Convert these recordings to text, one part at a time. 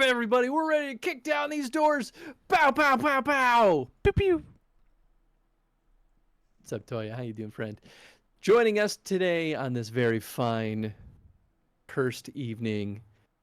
up, everybody? We're ready to kick down these doors. Pow, pow, pow, pow. Pew, pew. What's up, Toya? How you doing, friend? Joining us today on this very fine, cursed evening.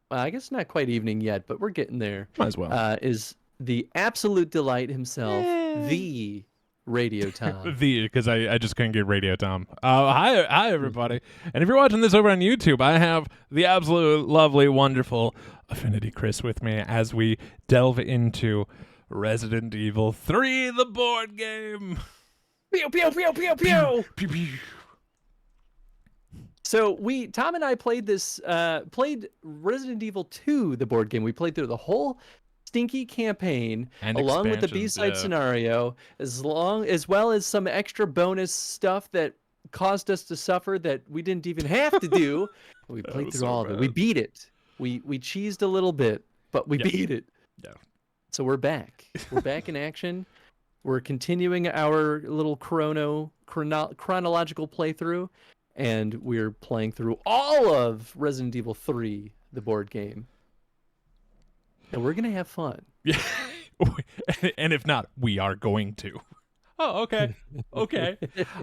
Well, I guess not quite evening yet, but we're getting there. Might as well. Is the absolute delight himself, the Radio Tom. Because I just couldn't get Radio Tom. Hi everybody. And if you're watching this over on YouTube, I have the absolute lovely, wonderful Affinity Chris with me as we delve into Resident Evil 3, the board game. Pew, pew, pew, pew, pew. Pew, pew. So Tom and I played Resident Evil 2, the board game. We played through the whole stinky campaign And along with the expansions, B-side yeah. scenario, as well as some extra bonus stuff that caused us to suffer that we didn't even have to do. We played was through so all of it. We bad. beat it. We cheesed a little bit, but we Yep. beat it. Yeah. So we're back. We're back in action. We're continuing our little chronological playthrough, and we're playing through all of Resident Evil 3, the board game. And we're gonna have fun. Yeah. And if not, we are going to. Oh, okay. Okay.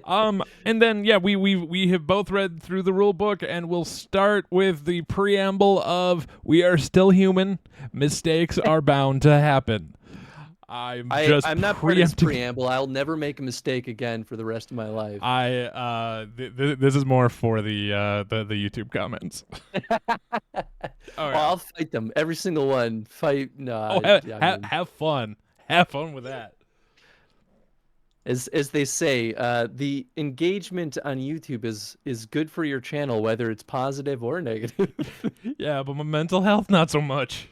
And then we have both read through the rule book, and we'll start with the preamble of we are still human. Mistakes are bound to happen. I'm not part of this preempting. preamble. I'll never make a mistake again for the rest of my life. This is more for the YouTube comments. Oh, I'll fight them. Every single one. Fight. No. Have fun. Have fun with that. As they say, the engagement on YouTube is good for your channel, whether it's positive or negative. Yeah, but my mental health, not so much.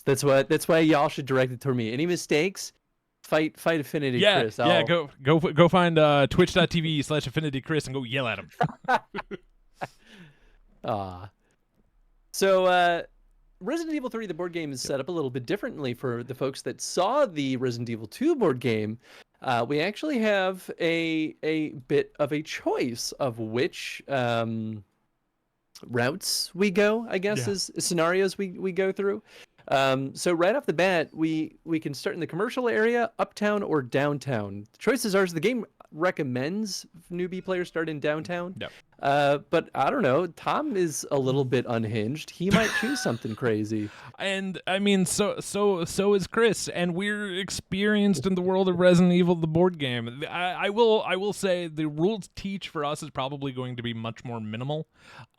That's why y'all should direct it toward me. Any mistakes? Fight Affinity Yeah, Chris. yeah. Go find twitch.tv/Affinity Chris and go yell at him. So Resident Evil 3, the board game, is set up a little bit differently for the folks that saw the Resident Evil 2 board game. We actually have a bit of a choice of which routes we go, I guess, Yeah. is scenarios we go through. So right off the bat, we can start in the commercial area, uptown, or downtown. The choice is ours. The game recommends newbie players start in downtown. Yep. But I don't know. Tom is a little bit unhinged. He might choose something crazy. And I mean, so is Chris, and we're experienced in the world of Resident Evil, the board game. I will say the rules teach for us is probably going to be much more minimal.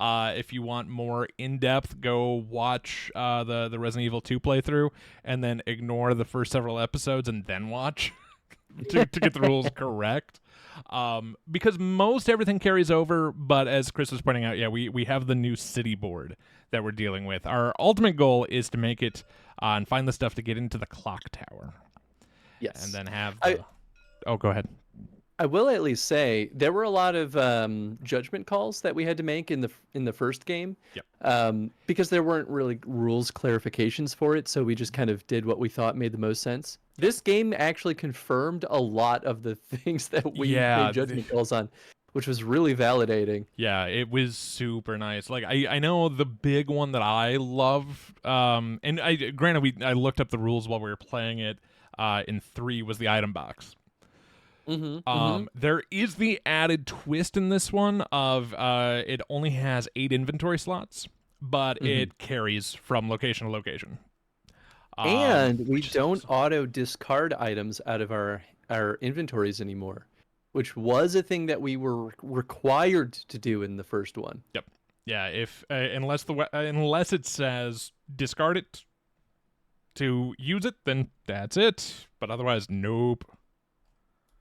If you want more in depth, go watch the Resident Evil 2 playthrough, and then ignore the first several episodes and then watch to get the rules correct. Because most everything carries over, but as Chris was pointing out, we have the new city board that we're dealing with. Our ultimate goal is to make it and find the stuff to get into the clock tower. Yes. And then have the... Oh, go ahead. I will at least say there were a lot of judgment calls that we had to make in the first game. Yep. Because there weren't really rules clarifications for it, so we just kind of did what we thought made the most sense. This game actually confirmed a lot of the things that we made judgment calls on, which was really validating. Yeah, it was super nice. Like I know the big one that I love, and I looked up the rules while we were playing it. In 3 was the item box. There is the added twist in this one of it only has 8 inventory slots, but it carries from location to location. And we don't auto discard items out of our inventories anymore, which was a thing that we were required to do in the first one. Yep. Yeah. If unless it says discard it to use it, then that's it. But otherwise, nope.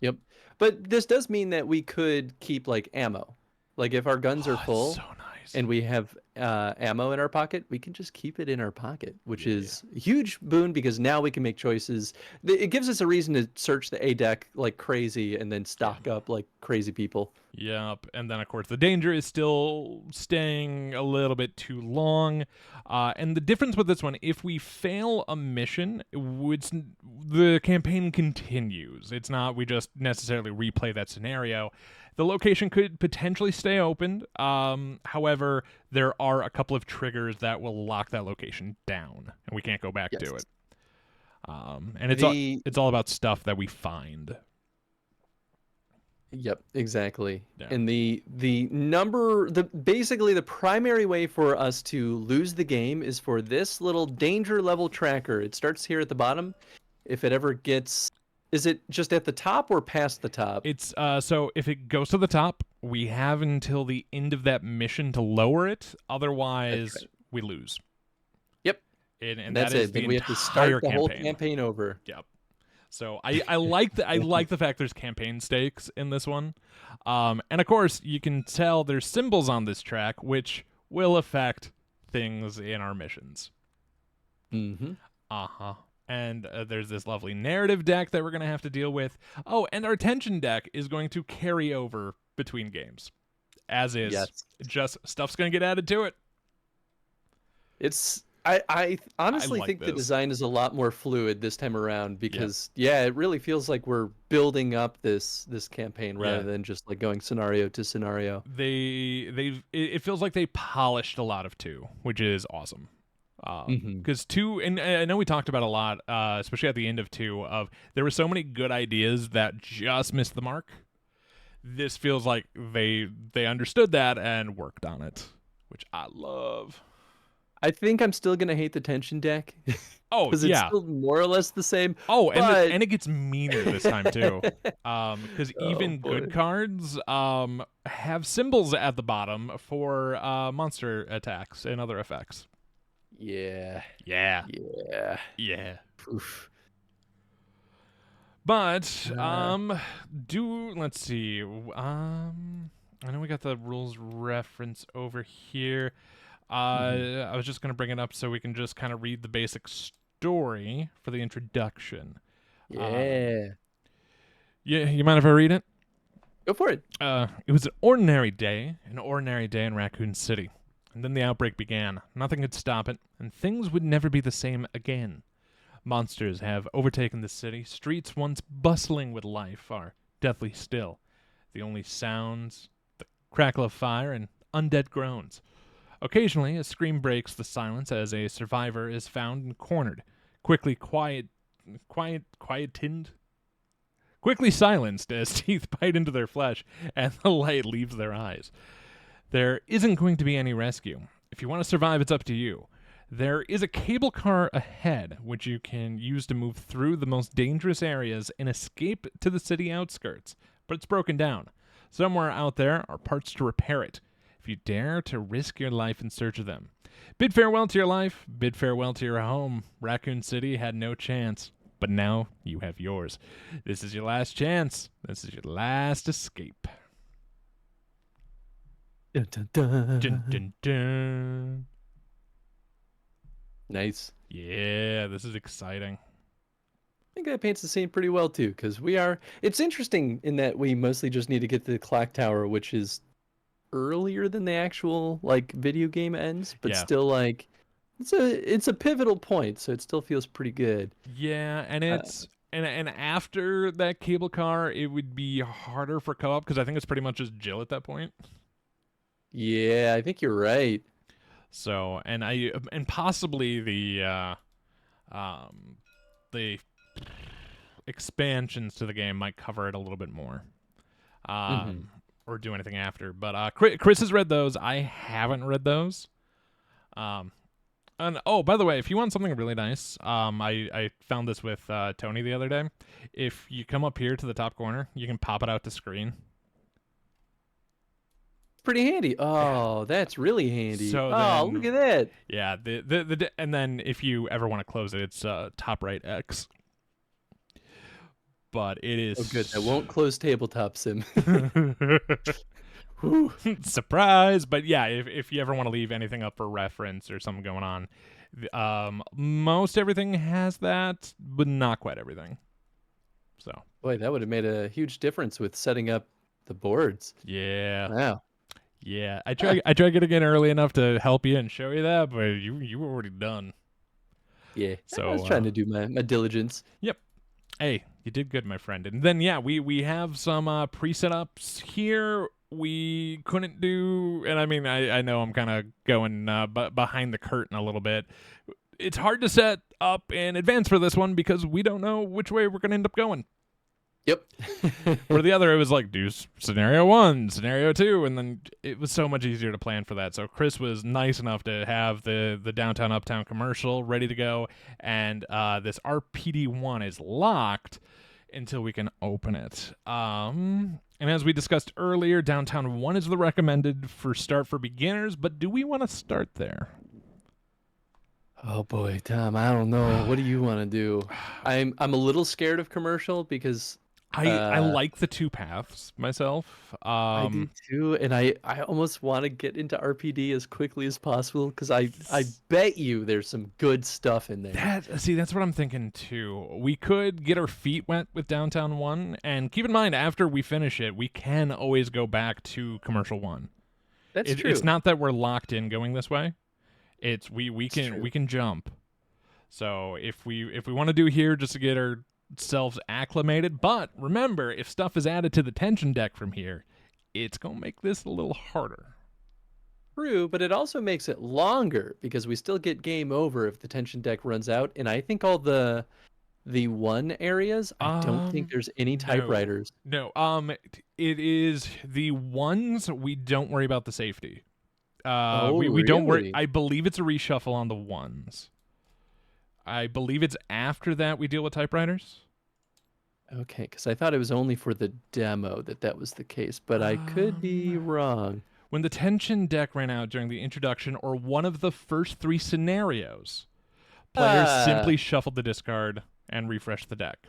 Yep. But this does mean that we could keep like ammo. Like if our guns are full So nice. and we have ammo in our pocket, we can just keep it in our pocket, which is a huge boon because now we can make choices. It gives us a reason to search the A deck like crazy and then stock up like crazy people. Yep, and then of course the danger is still staying a little bit too long. And the difference with this one, if we fail a mission, the campaign continues. It's not we just necessarily replay that scenario. The location could potentially stay open. However, there are a couple of triggers that will lock that location down, and we can't go back to Yes. it. And it's all about stuff that we find. Yep, exactly. Yeah. And basically the primary way for us to lose the game is for this little danger level tracker. It starts here at the bottom. If it ever gets, is it just at the top or past the top? It's so if it goes to the top, we have until the end of that mission to lower it. Otherwise, That's right. we lose. Yep. And That's that is it. the Then we have to entire start the whole campaign. campaign over. Yep. So I like the fact there's campaign stakes in this one, and of course you can tell there's symbols on this track which will affect things in our missions. Mm-hmm. And there's this lovely narrative deck that we're gonna have to deal with. Oh, and our tension deck is going to carry over between games, as is. Yes. Just stuff's gonna get added to it. I honestly like think the this. design is a lot more fluid this time around because it really feels like we're building up this campaign rather than just like going scenario to scenario. It feels like they polished a lot of 2, which is awesome. Because 2, and I know we talked about a lot, especially at the end of 2, of there were so many good ideas that just missed the mark. This feels like they understood that and worked on it, which I love. I think I'm still gonna hate the tension deck. Oh, Because yeah. it's still more or less the same. Oh, but... and it gets meaner this time too. Because even good cards have symbols at the bottom for monster attacks and other effects. Yeah. Yeah. Yeah. Oof. But let's see. I know we got the rules reference over here. I was just going to bring it up so we can just kind of read the basic story for the introduction. Yeah. Yeah, you mind if I read it? Go for it. It was an ordinary day in Raccoon City. And then the outbreak began. Nothing could stop it, and things would never be the same again. Monsters have overtaken the city. Streets once bustling with life are deathly still. The only sounds, the crackle of fire, and undead groans. Occasionally, a scream breaks the silence as a survivor is found and cornered, quickly silenced as teeth bite into their flesh and the light leaves their eyes. There isn't going to be any rescue. If you want to survive, it's up to you. There is a cable car ahead, which you can use to move through the most dangerous areas and escape to the city outskirts, but it's broken down. Somewhere out there are parts to repair it, if you dare to risk your life in search of them. Bid farewell to your life, bid farewell to your home. Raccoon City had no chance, but now you have yours. This is your last chance. This is your last escape. Dun, dun, dun. Dun, dun, dun. Nice. Yeah, this is exciting. I think that paints the scene pretty well too, because it's interesting in that we mostly just need to get to the clock tower, which is earlier than the actual like video game ends, but still like it's a pivotal point, so it still feels pretty good. Yeah, and it's and after that cable car, it would be harder for co-op because I think it's pretty much just Jill at that point. Yeah, I think you're right. So, and possibly the expansions to the game might cover it a little bit more. Or do anything after. But Chris has read those. I haven't read those. And oh, by the way, if you want something really nice, I found this with Tony the other day. If you come up here to the top corner, you can pop it out to screen. Pretty handy. Oh, that's really handy. So then, look at that. Yeah, and then if you ever want to close it, it's top right X. But it is Oh, good. I won't close tabletop sim. Surprise! But yeah, if you ever want to leave anything up for reference or something going on, most everything has that, but not quite everything. So Boy, that would have made a huge difference with setting up the boards. yeah, Wow. yeah. I try getting in early enough to help you and show you that, but you were already done. Yeah. So I was trying to do my diligence. Hey, You did good, my friend. And then, yeah, we have some pre-setups here we couldn't do. And I mean, I know I'm kind of going behind the curtain a little bit. It's hard to set up in advance for this one because we don't know which way we're going to end up going. Yep. For the other, it was like, do scenario 1, scenario 2, and then it was so much easier to plan for that. So Chris was nice enough to have the Downtown Uptown commercial ready to go, and this RPD1 is locked until we can open it. And as we discussed earlier, Downtown 1 is the recommended for start for beginners, but do we want to start there? Oh boy, Tom, I don't know. What do you want to do? I'm a little scared of commercial because I like the 2 paths myself. I do too, and I almost want to get into RPD as quickly as possible because I bet you there's some good stuff in there. That's what I'm thinking too. We could get our feet wet with Downtown 1, and keep in mind, after we finish it, we can always go back to Commercial 1. That's true. It's not that we're locked in going this way. It's we true. can jump. So if we want to do here just to get ourselves acclimated, but remember, if stuff is added to the tension deck from here, it's gonna make this a little harder. True, but it also makes it longer because we still get game over if the tension deck runs out. And I think all the 1 areas, I don't think there's any typewriters. No, it is the ones we don't worry about the safety. We don't worry. I believe it's a reshuffle on the 1s. I believe it's after that we deal with typewriters. Okay, because I thought it was only for the demo that was the case, but I could be wrong. When the tension deck ran out during the introduction or one of the first 3 scenarios, players simply shuffled the discard and refreshed the deck.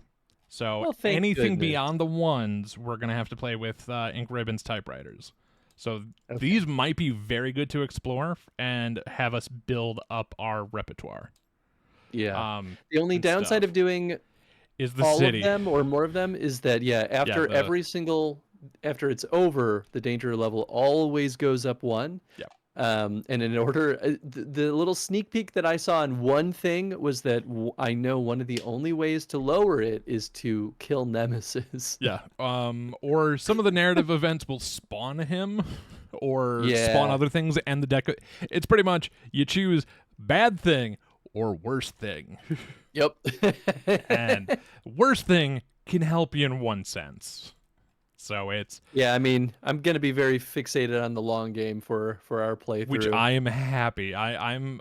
So anything beyond the 1s, we're going to have to play with Ink Ribbon's typewriters. So these might be very good to explore and have us build up our repertoire. Yeah. The only downside of doing is the all city. of them or more of them is that after after it's over, the danger level always goes up 1. Yeah. And in order, the little sneak peek that I saw in one thing was that I know one of the only ways to lower it is to kill Nemesis. Yeah. Or some of the narrative events will spawn him or spawn other things, and the deck. It's pretty much you choose bad thing or worst thing. Yep. And worst thing can help you in one sense. So it's I mean, I'm gonna be very fixated on the long game for our playthrough, which I am happy. I'm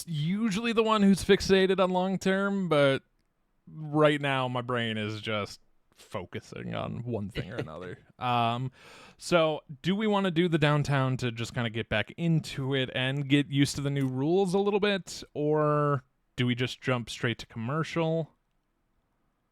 usually the one who's fixated on long term, but right now my brain is just focusing on one thing or another. So do we want to do the downtown to just kind of get back into it and get used to the new rules a little bit, or do we just jump straight to commercial?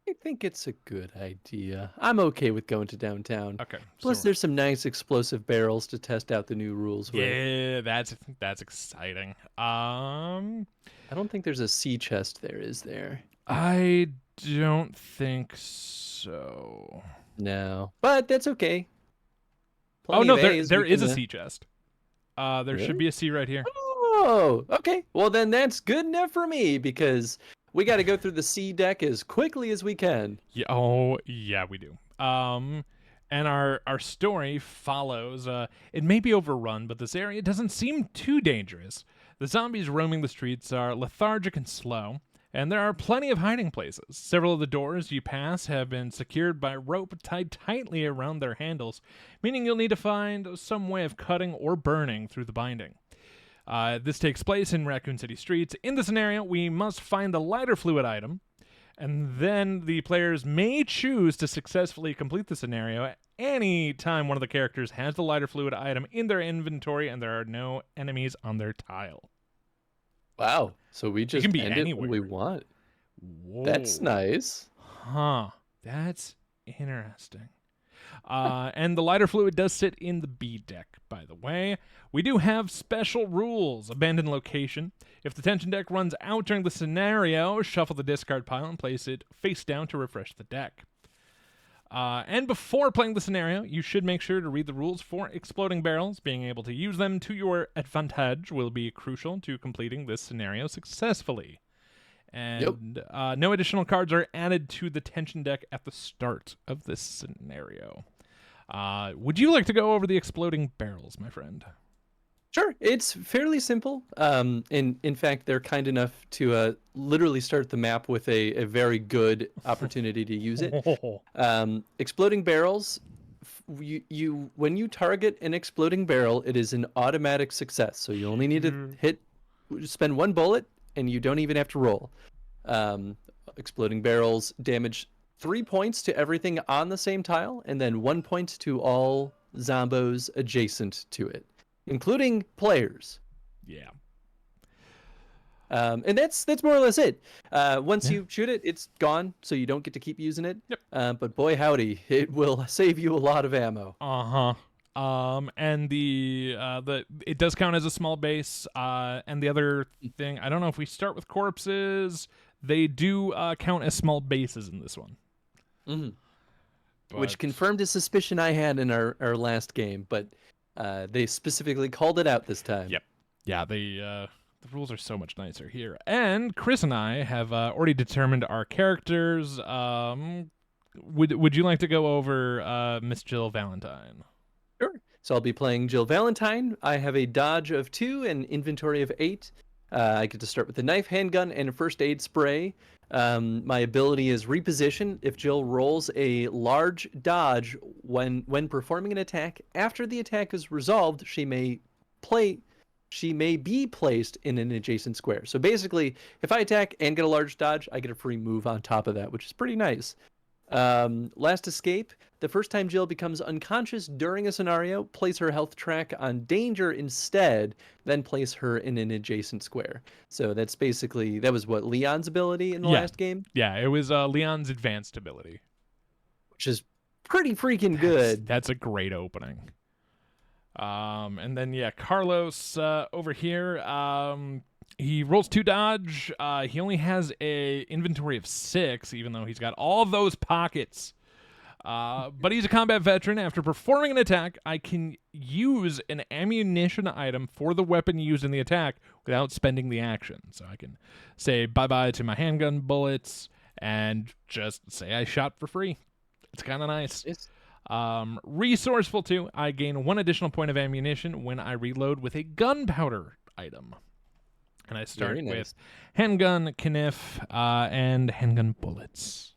I think it's a good idea. I'm okay with going to downtown. Okay. Plus, there's some nice explosive barrels to test out the new rules with. Yeah, that's exciting. I don't think there's a sea chest there, is there? I don't think so. No, but that's okay. There is a sea chest. There should be a sea right here. Oh, okay. Well, then that's good enough for me because we got to go through the sea deck as quickly as we can. Yeah, we do. And our story follows. It may be overrun, but this area doesn't seem too dangerous. The zombies roaming the streets are lethargic and slow, and there are plenty of hiding places. Several of the doors you pass have been secured by rope tied tightly around their handles, meaning you'll need to find some way of cutting or burning through the binding. This takes place in Raccoon City streets. In the scenario, we must find the lighter fluid item, and then the players may choose to successfully complete the scenario any time one of the characters has the lighter fluid item in their inventory and there are no enemies on their tile. Wow. So we just can be end anywhere. it when we want. Whoa. That's nice. Huh. That's interesting. And the lighter fluid does sit in the B deck, by the way. We do have special rules. Abandon location. If the tension deck runs out during the scenario, shuffle the discard pile and place it face down to refresh the deck. And before playing the scenario, you should make sure to read the rules for exploding barrels. Being able to use them to your advantage will be crucial to completing this scenario successfully. And no additional cards are added to the tension deck at the start of this scenario. Would you like to go over the exploding barrels, my friend? Sure, it's fairly simple. In fact, they're kind enough to literally start the map with a very good opportunity to use it. Exploding barrels, when you target an exploding barrel, it is an automatic success. So you only need to spend one bullet, and you don't even have to roll. Exploding barrels damage 3 points to everything on the same tile, and then 1 point to all zombos adjacent to it, including players. Yeah. And that's more or less it. Once you shoot it, it's gone, so you don't get to keep using it. Yep. But boy howdy, it will save you a lot of ammo. And the it does count as a small base. And the other thing, I don't know if we start with corpses, they do count as small bases in this one. Which confirmed a suspicion I had in our last game, but they specifically called it out this time. Yep. Yeah, the rules are so much nicer here. And Chris and I have already determined our characters. Would you like to go over Miss Jill Valentine? Sure. So I'll be playing Jill Valentine. I have a dodge of 2 and inventory of 8. I get to start with a knife, handgun, and a first aid spray. My ability is reposition. If Jill rolls a large dodge when performing an attack, after the attack is resolved, she may be placed in an adjacent square. So basically, if I attack and get a large dodge, I get a free move on top of that, which is pretty nice. Last escape. The first time Jill becomes unconscious during a scenario, place her health track on danger instead, then place her in an adjacent square. So that was what, Leon's ability in the last game? Yeah, it was Leon's advanced ability. Which is pretty freaking good. That's a great opening. And then, Carlos over here, he rolls 2 dodge. He only has a inventory of 6, even though he's got all those pockets. But he's a combat veteran. After performing an attack, I can use an ammunition item for the weapon used in the attack without spending the action. So I can say bye-bye to my handgun bullets and just say I shot for free. It's kind of nice. It's Resourceful too. I gain 1 additional point of ammunition when I reload with a gunpowder item. And I start with handgun, kniff, and handgun bullets.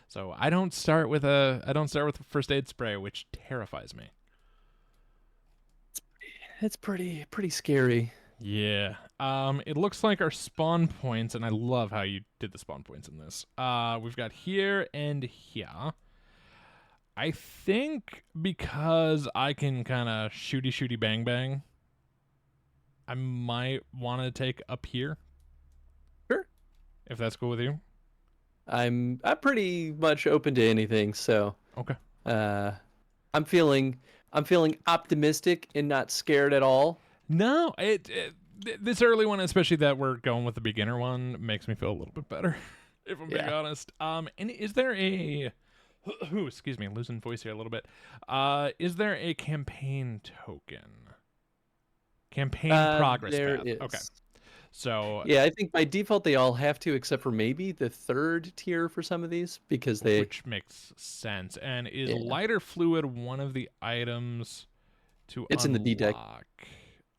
So I don't start with a first aid spray, which terrifies me. It's pretty scary. Yeah. It looks like our spawn points, and I love how you did the spawn points in this. We've got here and here. I think because I can kind of shooty bang bang, I might want to take up here. Sure. If that's cool with you. I'm pretty much open to anything, so okay. I'm feeling optimistic and not scared at all. No, this early one, especially that we're going with the beginner one, makes me feel a little bit better, if I'm being honest. And is there a excuse me, losing voice here a little bit. Is there a campaign token? Campaign progress there path. is. Okay. So yeah, I think by default they all have to, except for maybe the 3rd tier for some of these, because which makes sense. And is lighter fluid one of the items to It's unlock? in the D deck.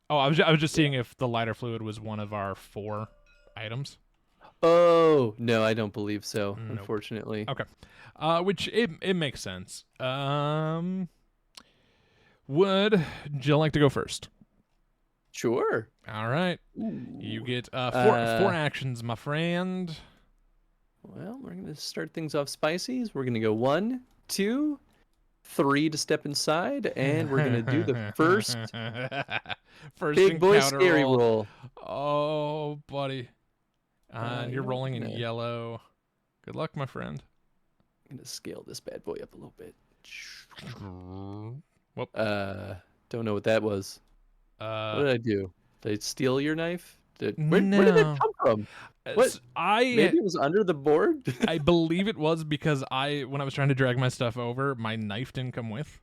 Oh, I was just seeing if the lighter fluid was one of our 4 items. Oh no, I don't believe so. Nope. Unfortunately. Okay. Which it makes sense. Would Jill like to go first? Sure. All right. Ooh. You get 4 actions, my friend. Well, we're going to start things off spicy. We're going to go 1, 2, 3 to step inside, and we're going to do the first big boy scary roll. Oh, buddy. You're rolling in no. yellow. Good luck, my friend. I'm going to scale this bad boy up a little bit. Whoop. Don't know what that was. What did I do? Did I steal your knife? Where did it come from? What? Maybe it was under the board? I believe it was because when I was trying to drag my stuff over, my knife didn't come with.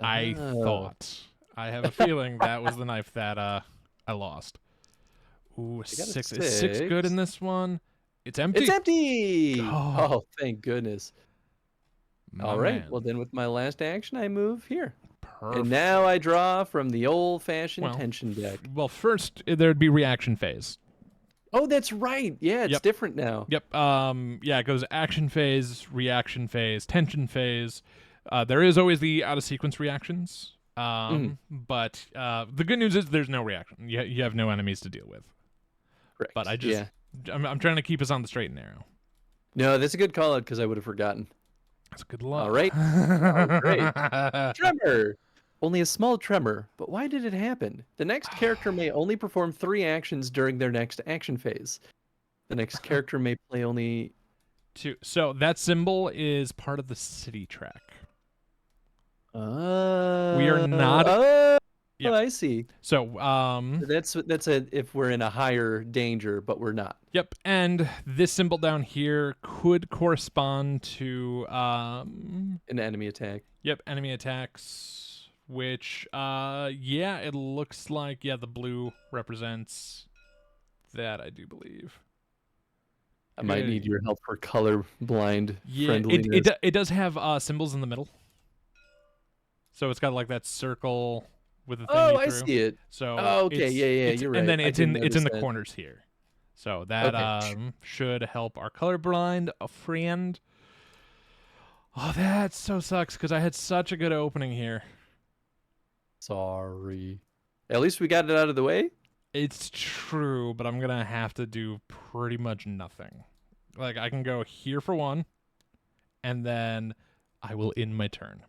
I thought. I have a feeling that was the knife that I lost. Ooh, 6. Is 6 good in this one? It's empty. It's empty! Oh. Oh, thank goodness. My All right. man. Well, then with my last action, I move here. Perfect. And now I draw from the old-fashioned Well, tension deck. Well, first there'd be reaction phase. Oh, that's right. Yeah, it's Yep. different now. Yep. Yeah, it goes action phase, reaction phase, tension phase. There is always the out of sequence reactions. But the good news is there's no reaction. You have no enemies to deal with. Correct. But I just I'm trying to keep us on the straight and narrow. No, that's a good call out because I would have forgotten. That's good luck. All right. Oh, great. Tremor. Only a small tremor, but why did it happen? The next character may only perform 3 actions during their next action phase. The next character may play only... Two. So that symbol is part of the city track. We are not. Yep. Oh, I see. So That's if we're in a higher danger, but we're not. Yep, and this symbol down here could correspond to An enemy attack. Yep, enemy attacks. Which, yeah, it looks like, the blue represents that, I do believe. I might need your help for color blind friendliness. It does have symbols in the middle. So it's got like that circle with the thing. Oh, I see it. So okay, you're right. And then I it's in didn't the notice corners here. So that should help our colorblind friend. Oh, that so sucks because I had such a good opening here. Sorry. At least we got it out of the way. It's true, but I'm gonna have to do pretty much nothing. Like I can go here for one, and then I will end my turn.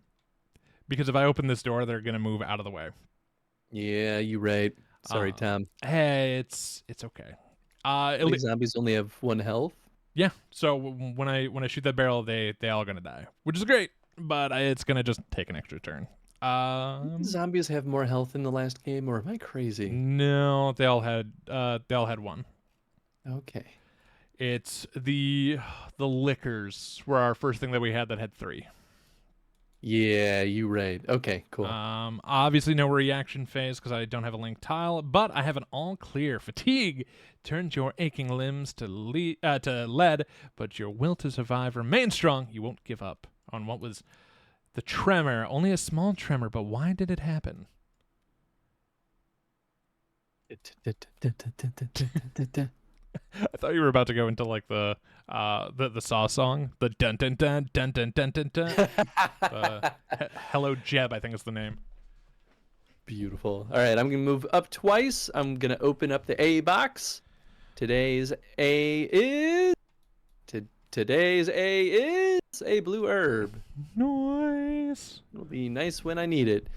Because if I open this door, they're gonna move out of the way. Yeah, you're right. Sorry, Tom. Hey, it's okay. Zombies only have 1 health. Yeah. So when I shoot that barrel, they all gonna die, which is great. But it's gonna just take an extra turn. Zombies have more health in the last game, or am I crazy? No, they all had 1. Okay. It's the liquors were our first thing that we had that had 3. Yeah, you right. Okay, cool. Obviously no reaction phase because I don't have a link tile, but I have an all clear. Fatigue turns your aching limbs to lead, but your will to survive remains strong. You won't give up on what was the tremor. Only a small tremor, but why did it happen? I thought you were about to go into like the Saw song, the dun dun dun dun dun dun dun dun. Hello Jeb, I think is the name. Beautiful. All right, I'm gonna move up twice. I'm gonna open up the A box. Today's A is a blue herb. Nice. It'll be nice when I need it.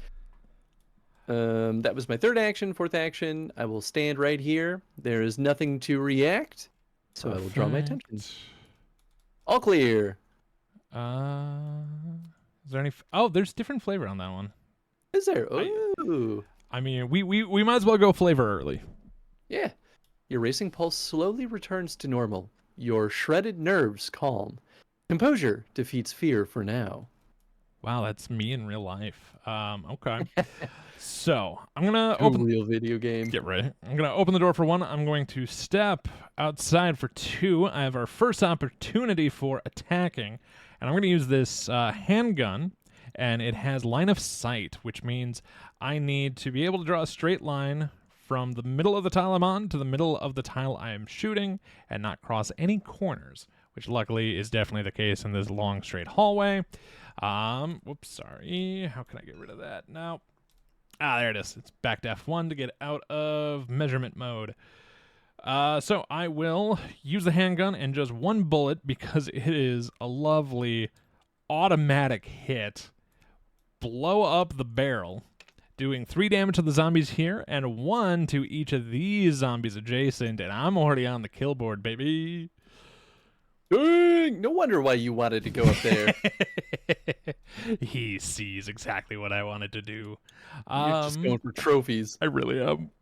That was my 3rd action. 4th action, I will stand right here. There is nothing to react, so I will draw my attention. All clear. Is there any? There's different flavor on that one. Is there? Ooh. I mean, we might as well go flavor early. Yeah. Your racing pulse slowly returns to normal. Your shredded nerves calm. Composure defeats fear for now. Wow, that's me in real life. Okay. So I'm gonna open real video game. Get ready. I'm gonna open the door for 1. I'm going to step outside for 2. I have our first opportunity for attacking, and I'm gonna use this handgun, and it has line of sight, which means I need to be able to draw a straight line from the middle of the tile I'm on to the middle of the tile I am shooting, and not cross any corners, which luckily is definitely the case in this long straight hallway. Whoops, sorry. How can I get rid of that now? There it is. It's back to F1 to get out of measurement mode. So I will use the handgun and just 1 bullet because it is a lovely automatic hit. Blow up the barrel, doing 3 damage to the zombies here and 1 to each of these zombies adjacent, and I'm already on the kill board, baby. Dang! No wonder why you wanted to go up there. He sees exactly what I wanted to do. You're just going for trophies. I really am.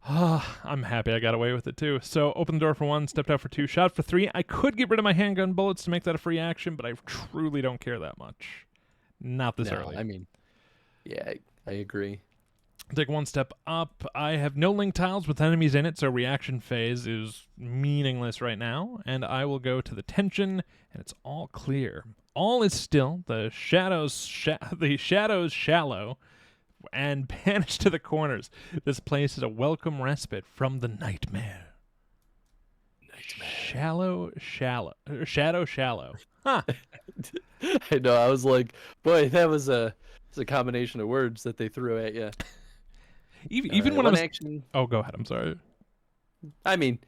I'm happy I got away with it too. So open the door for 1, stepped out for 2, shot for 3. I could get rid of my handgun bullets to make that a free action, but I truly don't care that much. Not this early. I mean, yeah, I agree. Take one step up. I have no link tiles with enemies in it, so reaction phase is meaningless right now. And I will go to the tension, and it's all clear. All is still. The shadows shallow and banished to the corners. This place is a welcome respite from the nightmare. Shadow shallow. Huh. I know. I was like, boy, that was it's a combination of words that they threw at you. Even when I was Oh, go ahead. I'm sorry. I mean,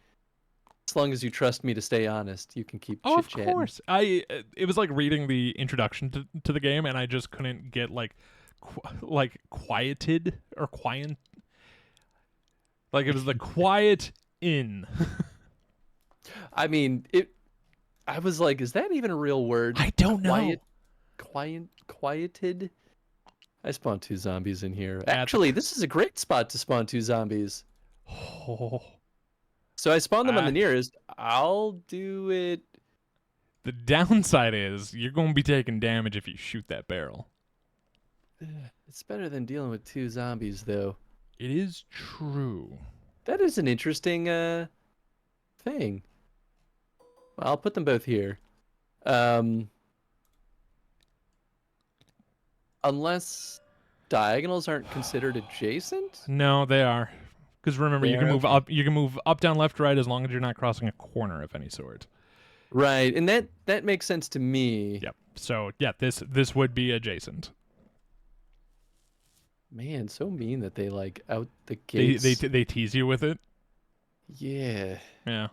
as long as you trust me to stay honest, you can keep Oh, of chit-chatting. course. It was like reading the introduction to the game, and I just couldn't get quieted or quiet. Like it was the quiet in. I mean, I was like, is that even a real word? I don't know. Quieted. I spawned 2 zombies in here. Actually, this is a great spot to spawn 2 zombies. Oh. So I spawned them on the nearest. I'll do it. The downside is you're going to be taking damage if you shoot that barrel. It's better than dealing with 2 zombies, though. It is true. That is an interesting thing. Well, I'll put them both here. Unless diagonals aren't considered adjacent? No, they are. Because remember, you can move up. You can move up, down, left, right, as long as you're not crossing a corner of any sort. Right, and that makes sense to me. Yep. So yeah, this would be adjacent. Man, so mean that they like out the gates. They tease you with it. Yeah. Yeah.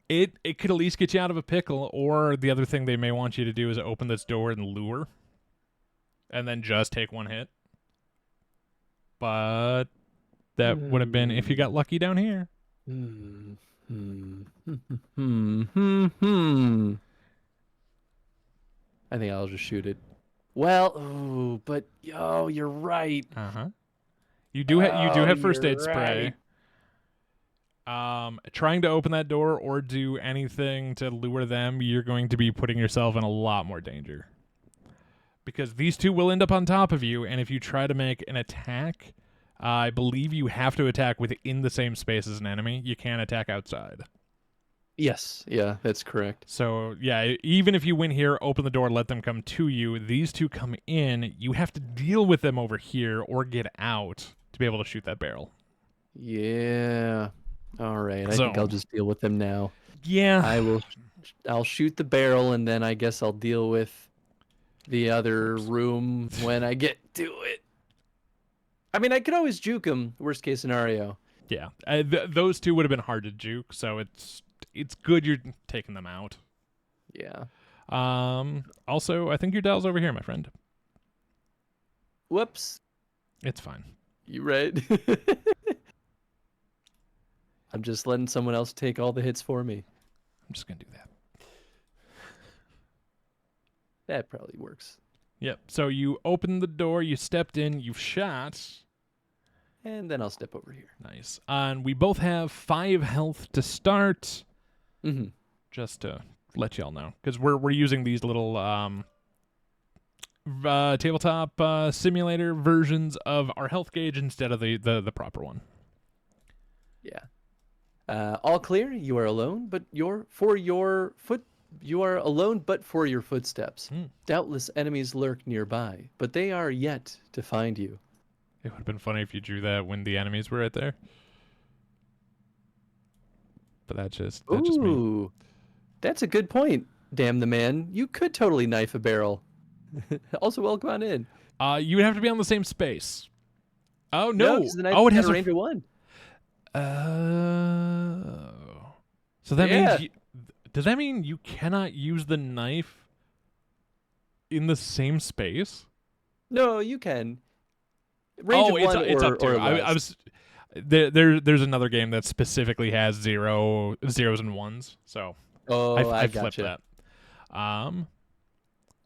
It could at least get you out of a pickle, or the other thing they may want you to do is open this door and lure, and then just take one hit. But that would have been if you got lucky down here. I think I'll just shoot it. Well, but you're right. You do have first aid spray. Trying to open that door or do anything to lure them, you're going to be putting yourself in a lot more danger. Because these two will end up on top of you, and if you try to make an attack, I believe you have to attack within the same space as an enemy. You can't attack outside. Yes, yeah, that's correct. So, yeah, even if you win here, open the door, let them come to you, these two come in, you have to deal with them over here or get out to be able to shoot that barrel. Yeah. All right, I think I'll just deal with them now. Yeah. I'll shoot the barrel, and then I guess I'll deal with the other room when I get to it. I mean, I could always juke them, worst case scenario. Yeah, those two would have been hard to juke, so it's good you're taking them out. Yeah. Also, I think your dial's over here, my friend. Whoops. It's fine. You right? I'm just letting someone else take all the hits for me. I'm just gonna do that. That probably works. Yep. So you opened the door, you stepped in, you've shot. And then I'll step over here. Nice. And we both have 5 health to start. Just to let y'all know. Because we're using these little tabletop simulator versions of our health gauge instead of the proper one. Yeah. All clear. You are alone, but you are alone but for your footsteps. Doubtless enemies lurk nearby, but they are yet to find you. It would have been funny if you drew that when the enemies were right there. But that's just me. That's a good point. Damn the man. You could totally knife a barrel. Also, welcome on in. You would have to be on the same space. Oh no! It has a range of 1. So that means does that mean you cannot use the knife in the same space? No, you can. Range of 1 it's up to. I was there's another game that specifically has zeros and ones. So I flipped that. All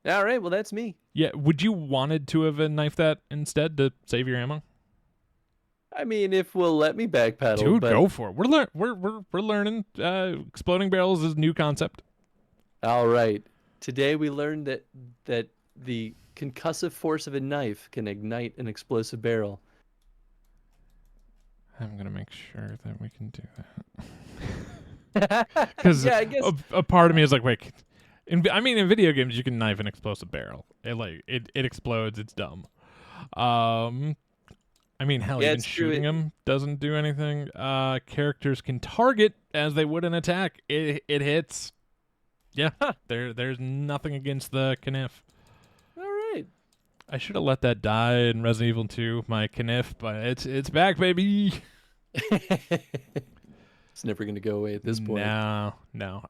right, well that's me. Yeah, would you wanted to have knifed that instead to save your ammo? I mean, if we'll let me backpedal. Dude, go for it. We're learning. Exploding barrels is a new concept. All right. Today we learned that the concussive force of a knife can ignite an explosive barrel. I'm gonna make sure that we can do that. Because Yeah, I guess. a part of me is like, wait. In video games, you can knife an explosive barrel. It explodes. It's dumb. Hell, Yeah, even it's true. shooting them doesn't do anything. Characters can target as they would an attack. It hits. Yeah, there's nothing against the Kniff. All right. I should have let that die in Resident Evil 2, my Kniff, but it's back, baby. It's never gonna go away at this point. No.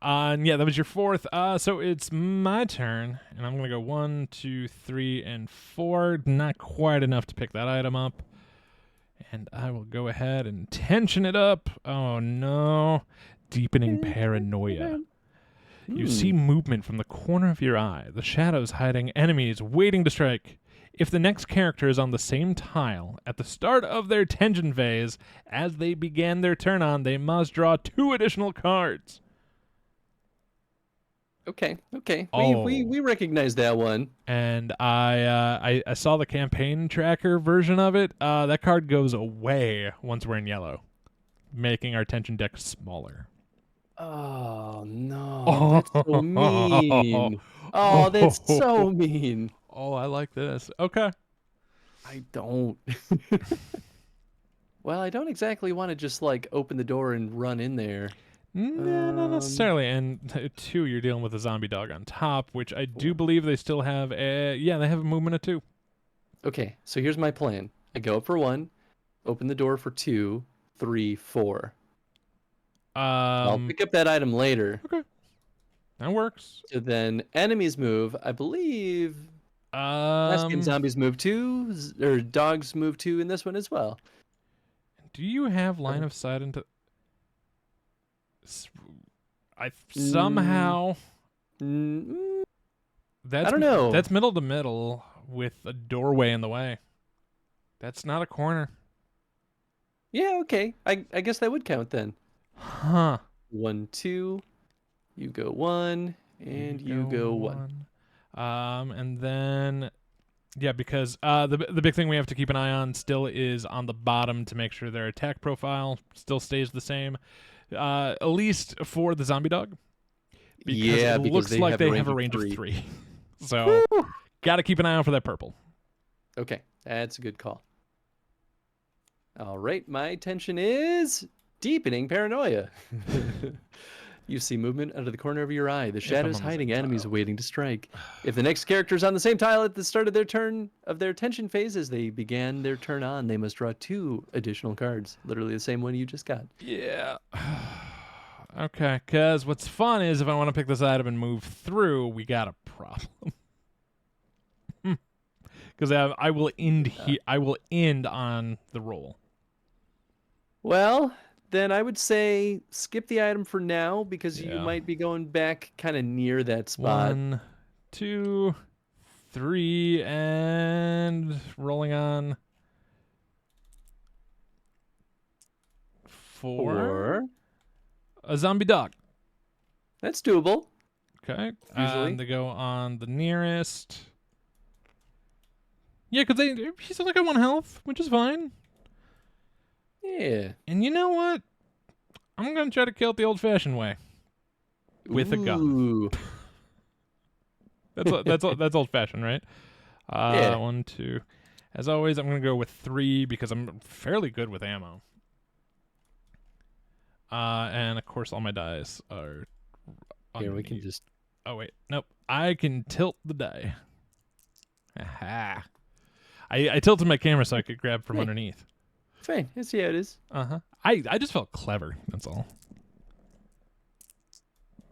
And yeah, that was your fourth. So it's my turn, and I'm gonna go 1, 2, 3, and 4. Not quite enough to pick that item up. And I will go ahead and tension it up. Oh no. Deepening paranoia. You see movement from the corner of your eye, the shadows hiding enemies waiting to strike. If the next character is on the same tile at the start of their tension phase as they began their turn on, they must draw 2 additional cards. Okay. Oh. We recognize that one. And I saw the campaign tracker version of it. That card goes away once we're in yellow, making our tension deck smaller. Oh no, that's so mean. Oh, that's so mean. Oh, I like this. Okay. I don't. Well, I don't exactly want to just like open the door and run in there. No, not necessarily. And 2, you're dealing with a zombie dog on top, which I do believe they still have. They have a movement of 2. Okay, so here's my plan. I go up for 1, open the door for 2, 3, 4. I'll pick up that item later. Okay, that works. So then enemies move. I believe last game zombies move 2, or dogs move 2 in this one as well. Do you have line of sight into? Somehow. That's, I don't know. That's middle to middle with a doorway in the way. That's not a corner. Yeah, okay. I guess that would count then. Huh. 1, 2. You go 1, and you go 1. And then, yeah, because the big thing we have to keep an eye on still is on the bottom to make sure their attack profile still stays the same, at least for the zombie dog. Because it looks like they have a range of 3. So, got to keep an eye out for that purple. Okay, that's a good call. All right, my tension is deepening paranoia. You see movement out of the corner of your eye. The shadows hiding enemies waiting to strike. If the next character is on the same tile at the start of their turn of their tension phase as they began their turn on, they must draw 2 additional cards. Literally the same one you just got. Yeah. Okay, because what's fun is if I want to pick this item and move through, we got a problem. Because I will end I will end on the roll. Well, then I would say skip the item for now because you might be going back kind of near that spot. 1, 2, 3, and rolling on 4. A zombie dog. That's doable. Okay. Usually. And they go on the nearest. Yeah, because he's like at 1 health, which is fine. Yeah. And you know what? I'm going to try to kill it the old-fashioned way. With a gun. That's old-fashioned, right? Yeah. 1, 2. As always, I'm going to go with 3 because I'm fairly good with ammo. And, of course, all my dice are Here, we can just... Oh, wait. Nope. I can tilt the die. Aha. I tilted my camera so I could grab from underneath. Fine. Let's see how it is. Uh-huh. I just felt clever. That's all.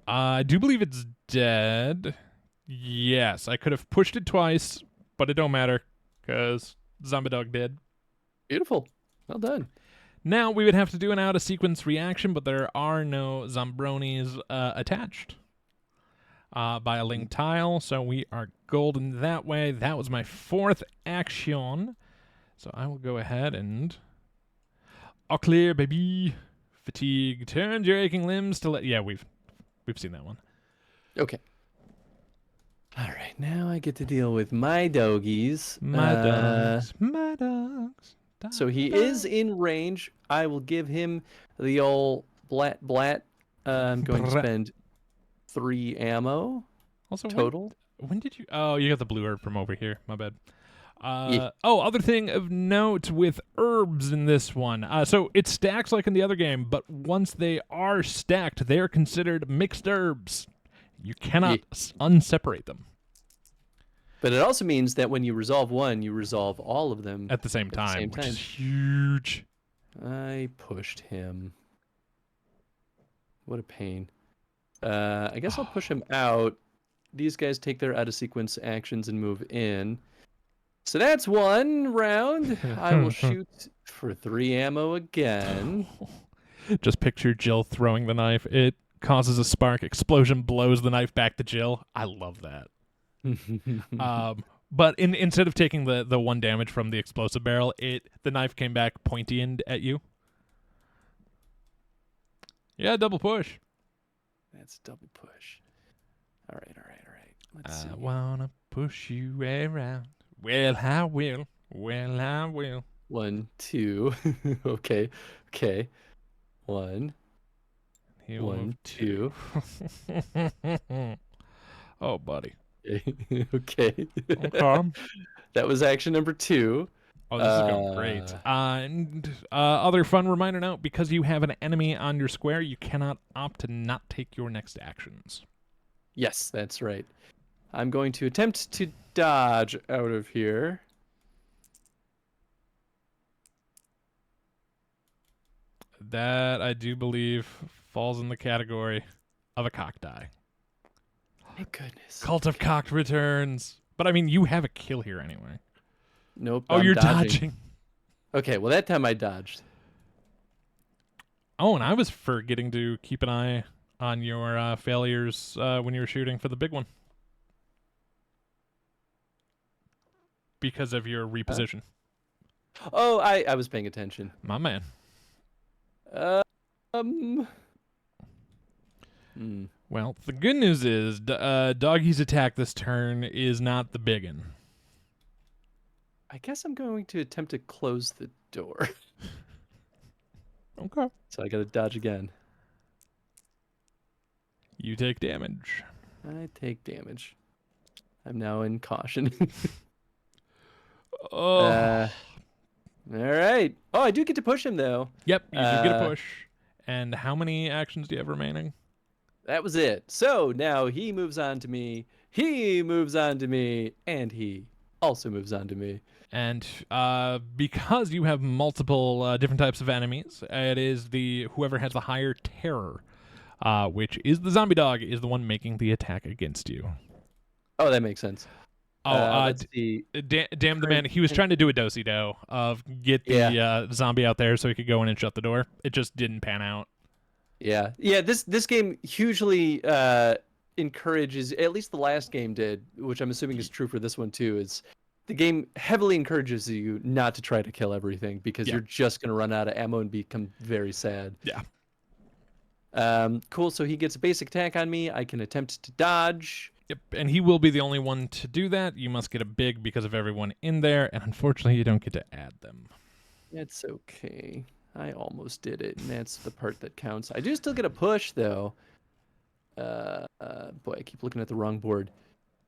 I do believe it's dead. Yes, I could have pushed it twice, but it don't matter because Zombie Dog did. Beautiful. Well done. Now we would have to do an out-of-sequence reaction, but there are no Zombronis attached by a linked tile, so we are golden that way. That was my 4th action. So I will go ahead and... All clear, baby. Fatigue turns your aching limbs to let... Yeah, we've seen that one. Okay. All right, now I get to deal with my doggies. My dogs. My dogs. So he is in range. I will give him the old blat blat. I'm going to Brat. spend 3 ammo Also, total. when did you? Oh, you got the blue herb from over here. My bad. Yeah. Oh, other thing of note with herbs in this one. So it stacks like in the other game, but once they are stacked, they are considered mixed herbs. You cannot unseparate them But it also means that when you resolve one, you resolve all of them at the same time, which is huge. I pushed him. What a pain. I guess I'll push him out. These guys take their out of sequence actions and move in. So that's 1 round. I will shoot for 3 ammo again. Just picture Jill throwing the knife. It causes a spark. Explosion blows the knife back to Jill. I love that. But instead of taking the 1 damage from the explosive barrel, the knife came back pointy end at you. Yeah, double push. That's double push. All right. Let's see. I wanna push you around. Well, I will. 1, 2. Okay. 1, He'll 1, move 2. Oh, buddy. Okay. Okay. That was action number 2. Oh, this is going great. And other fun reminder note, because you have an enemy on your square, you cannot opt to not take your next actions. Yes, that's right. I'm going to attempt to dodge out of here. That, I do believe, falls in the category of a cock die. Thank goodness. Cult of Cock returns. But, I mean, you have a kill here anyway. Nope. Oh, I'm you're dodging. Okay, well, that time I dodged. Oh, and I was forgetting to keep an eye on your failures when you were shooting for the big one. Because of your reposition. Oh, I was paying attention. My man. Well, the good news is Doggy's attack this turn is not the biggin. I guess I'm going to attempt to close the door. Okay. So I gotta dodge again. You take damage. I take damage. I'm now in caution. Oh. All right. Oh, I do get to push him, though. Yep, you do get a push. And how many actions do you have remaining? That was it. So now he moves on to me. He moves on to me. And he also moves on to me. And because you have multiple different types of enemies, it is whoever has the higher terror, which is the zombie dog, is the one making the attack against you. Oh, that makes sense. Oh, let's see. Damn the man. He was trying to do a do-si-do of get the zombie out there so he could go in and shut the door. It just didn't pan out. Yeah. This game hugely encourages, at least the last game did, which I'm assuming is true for this one too, is the game heavily encourages you not to try to kill everything because you're just going to run out of ammo and become very sad. Yeah. Cool. So he gets a basic attack on me. I can attempt to dodge. Yep, and he will be the only one to do that. You must get a big because of everyone in there, and unfortunately you don't get to add them. It's okay. I almost did it, and that's the part that counts. I do still get a push, though. Boy, I keep looking at the wrong board.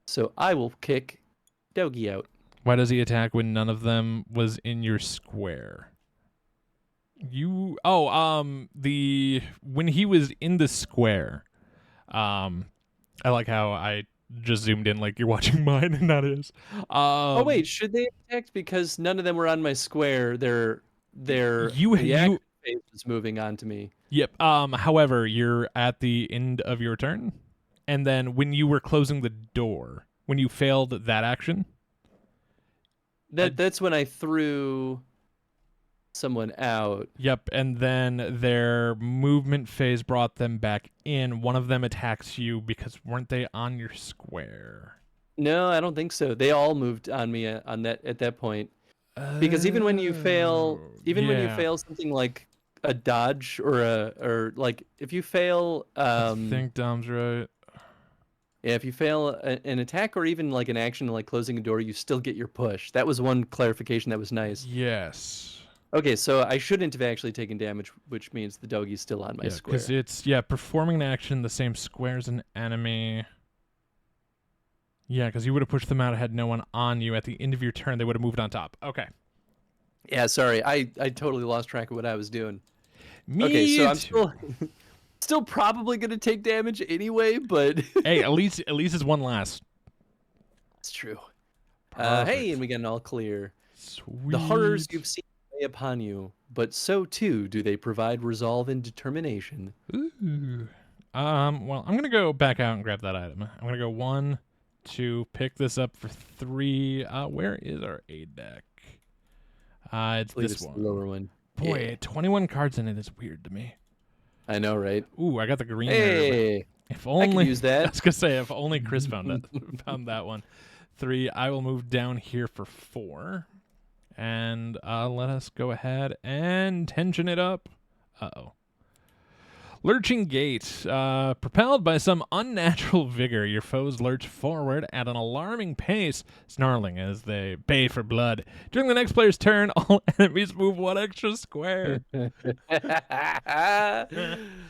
So I will kick Doggy out. Why does he attack when none of them was in your square? When he was in the square, I like how I just zoomed in like you're watching mine and not his. Oh wait, should they attack because none of them were on my square? The action phase was moving on to me. Yep. However, you're at the end of your turn, and then when you were closing the door, when you failed that action, that's when I threw someone out. Yep, and then their movement phase brought them back in. One of them attacks you because weren't they on your square? No, I don't think so. They all moved on me at that point. Because even when you fail, when you fail something like a dodge or like if you fail, I think Dom's right. Yeah, if you fail an attack or even like an action like closing a door, you still get your push. That was one clarification that was nice. Yes. Okay, so I shouldn't have actually taken damage, which means the doggy's still on my Yeah, square. because it's performing an action the same square as an enemy. Yeah, because you would have pushed them out, had no one on you at the end of your turn. They would have moved on top. Okay. Yeah, sorry, I totally lost track of what I was doing. Me Okay, so I'm too. still probably gonna take damage anyway, but Hey, at least it's one less. it's true. Perfect. Hey, and we got an all clear. Sweet. The horrors you've seen weigh upon you, but so too do they provide resolve and determination. Ooh. Well, I'm gonna go back out and grab that item. I'm gonna go 1, 2, pick this up for 3. Where is our aid deck? It's I believe this it's one. the lower one. Boy, Yeah. 21 cards in it is weird to me. I know, right? Ooh, I got the green herb. Hey, If I can only use I that. was gonna say if only Chris found that one. 3. I will move down here for 4, and let us go ahead and tension it up. Uh-oh. Lurching Gait. Propelled by some unnatural vigor, your foes lurch forward at an alarming pace, snarling as they bay for blood. During the next player's turn, all enemies move 1 extra square.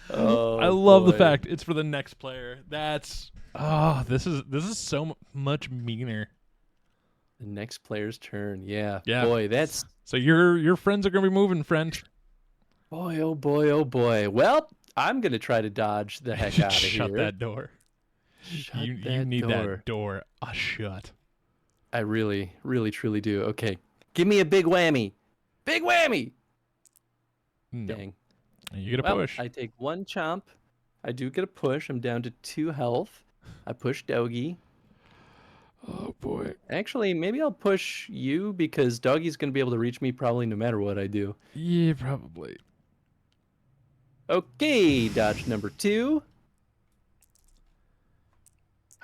Oh, I love the boy. fact it's for the next player. That's this is so much meaner. The next player's turn. Yeah. Yeah. Boy, that's So your friends are gonna be moving, friend. boy, oh boy, oh boy. Well, I'm gonna try to dodge the heck out of here. Shut that door. Shut You that need door. that door shut. I really, really, truly do. Okay. Give me a big whammy. Big whammy. No. Dang. You get a Well, push. I take 1 chomp. I do get a push. I'm down to 2 health. I push Doggy. Oh boy. Actually, maybe I'll push you because Doggy's gonna be able to reach me probably no matter what I do. Yeah, probably. Okay, dodge number 2.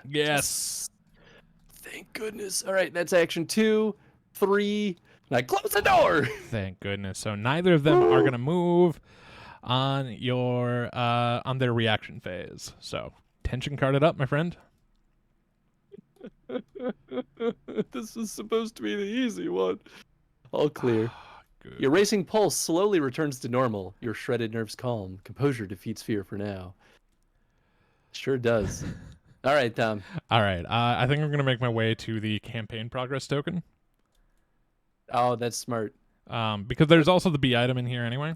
Yes. Thank goodness. All right, that's action 2, 3, and I close the door. Thank goodness. So neither of them are gonna move on your on their reaction phase. So tension carded up, my friend. This is supposed to be the easy one. All clear. Good. Your racing pulse slowly returns to normal. Your shredded nerves calm. Composure defeats fear for now. Sure does. All right, Tom. All right. I think I'm gonna make my way to the campaign progress token. Oh, that's smart. Because there's also the B item in here anyway.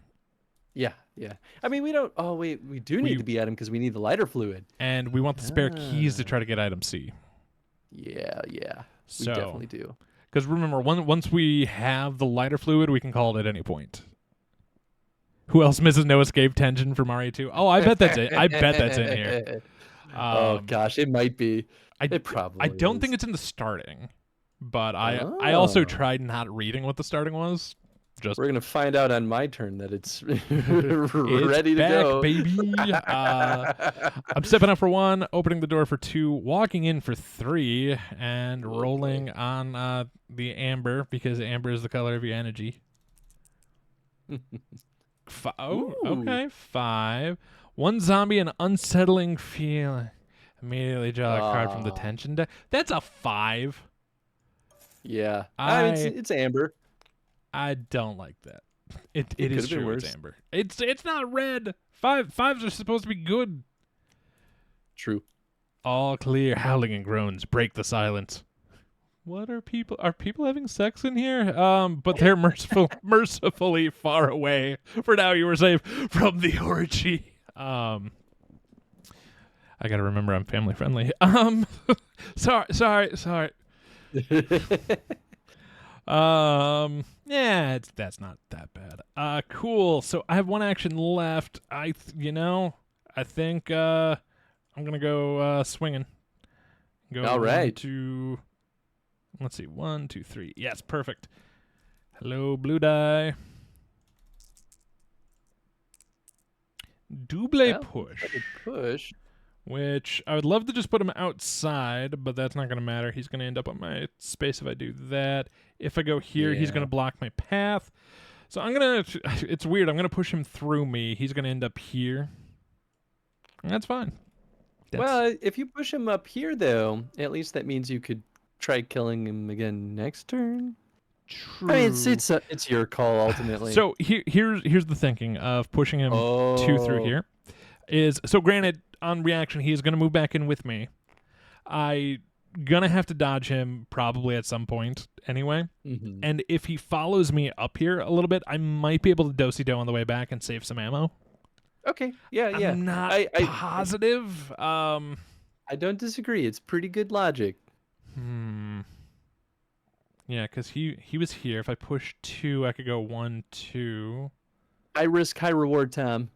Yeah, yeah. I mean, we don't. Oh, wait, we do need the B item because we need the lighter fluid. And we want the spare keys to try to get item C. Yeah, yeah. We So, definitely do. because remember, once we have the lighter fluid, we can call it at any point. Who else misses no escape tension from Mario 2? Oh, I bet that's it. I bet that's in here. Oh gosh, it might be. It probably. I don't think is. it's in the starting, but I also Oh. tried not reading what the starting was. Just We're gonna find out on my turn that it's it's ready to back, go, baby. I'm stepping up for 1, opening the door for 2, walking in for 3, and rolling on the amber because amber is the color of your energy. Ooh. Okay, 5. 1 zombie, an unsettling feeling. Immediately draw a card from the Aw. tension deck. That's a 5. Yeah, I mean, it's amber. I don't like that. It It is could've been true. It's worse. amber. It's not red. Fives are supposed to be good. True. All clear. Howling and groans break the silence. What are people? Are people having sex in here? But they're mercifully far away. For now, you were safe from the orgy. I gotta remember I'm family friendly. Sorry. Yeah, that's not that bad. Cool. So I have 1 action left. I think I'm gonna go swinging. Go All right. to. Let's see, 1, 2, 3. Yes, perfect. Hello, blue die. Double Well, push. I could push. Which I would love to just put him outside, but that's not going to matter. He's going to end up on my space if I do that. If I go here, he's Yeah. going to block my path. So I'm going to... It's weird. I'm going to push him through me. He's going to end up here. And that's fine. Well, if you push him up here, though, at least that means you could try killing him again next turn. True. I mean, it's your call ultimately. So here's the thinking of pushing him 2 through Oh. here. Is so granted on reaction he is going to move back in with me. I gonna have to dodge him probably at some point anyway. Mhm. And if he follows me up here a little bit, I might be able to do on the way back and save some ammo. Okay. Yeah. Yeah. I'm not I positive. I don't disagree. It's pretty good logic. Yeah, because he was here. If I push 2, I could go 1, 2. High risk, high reward, Tom.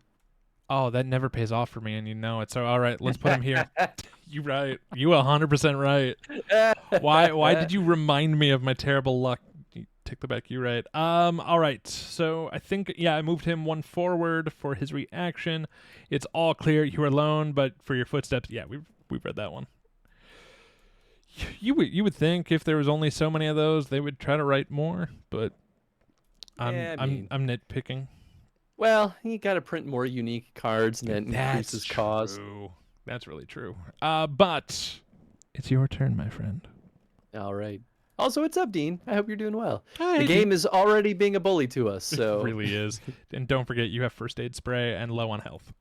Oh, that never pays off for me, and you know it. So, all right, let's put him here. You right. You 100% right. Why did you remind me of my terrible luck? You take the back. You right. All right. So I think I moved him 1 forward for his reaction. It's all clear. You are alone, but for your footsteps, yeah, we've read that one. You would think if there was only so many of those, they would try to write more, but I'm nitpicking. Well, you got to print more unique cards, and that increases cost. True. That's really true. But it's your turn, my friend. All right. Also, what's up, Dean? I hope you're doing well. Hi, The game is already being a bully to us, so It really is. And don't forget, you have first aid spray and low on health.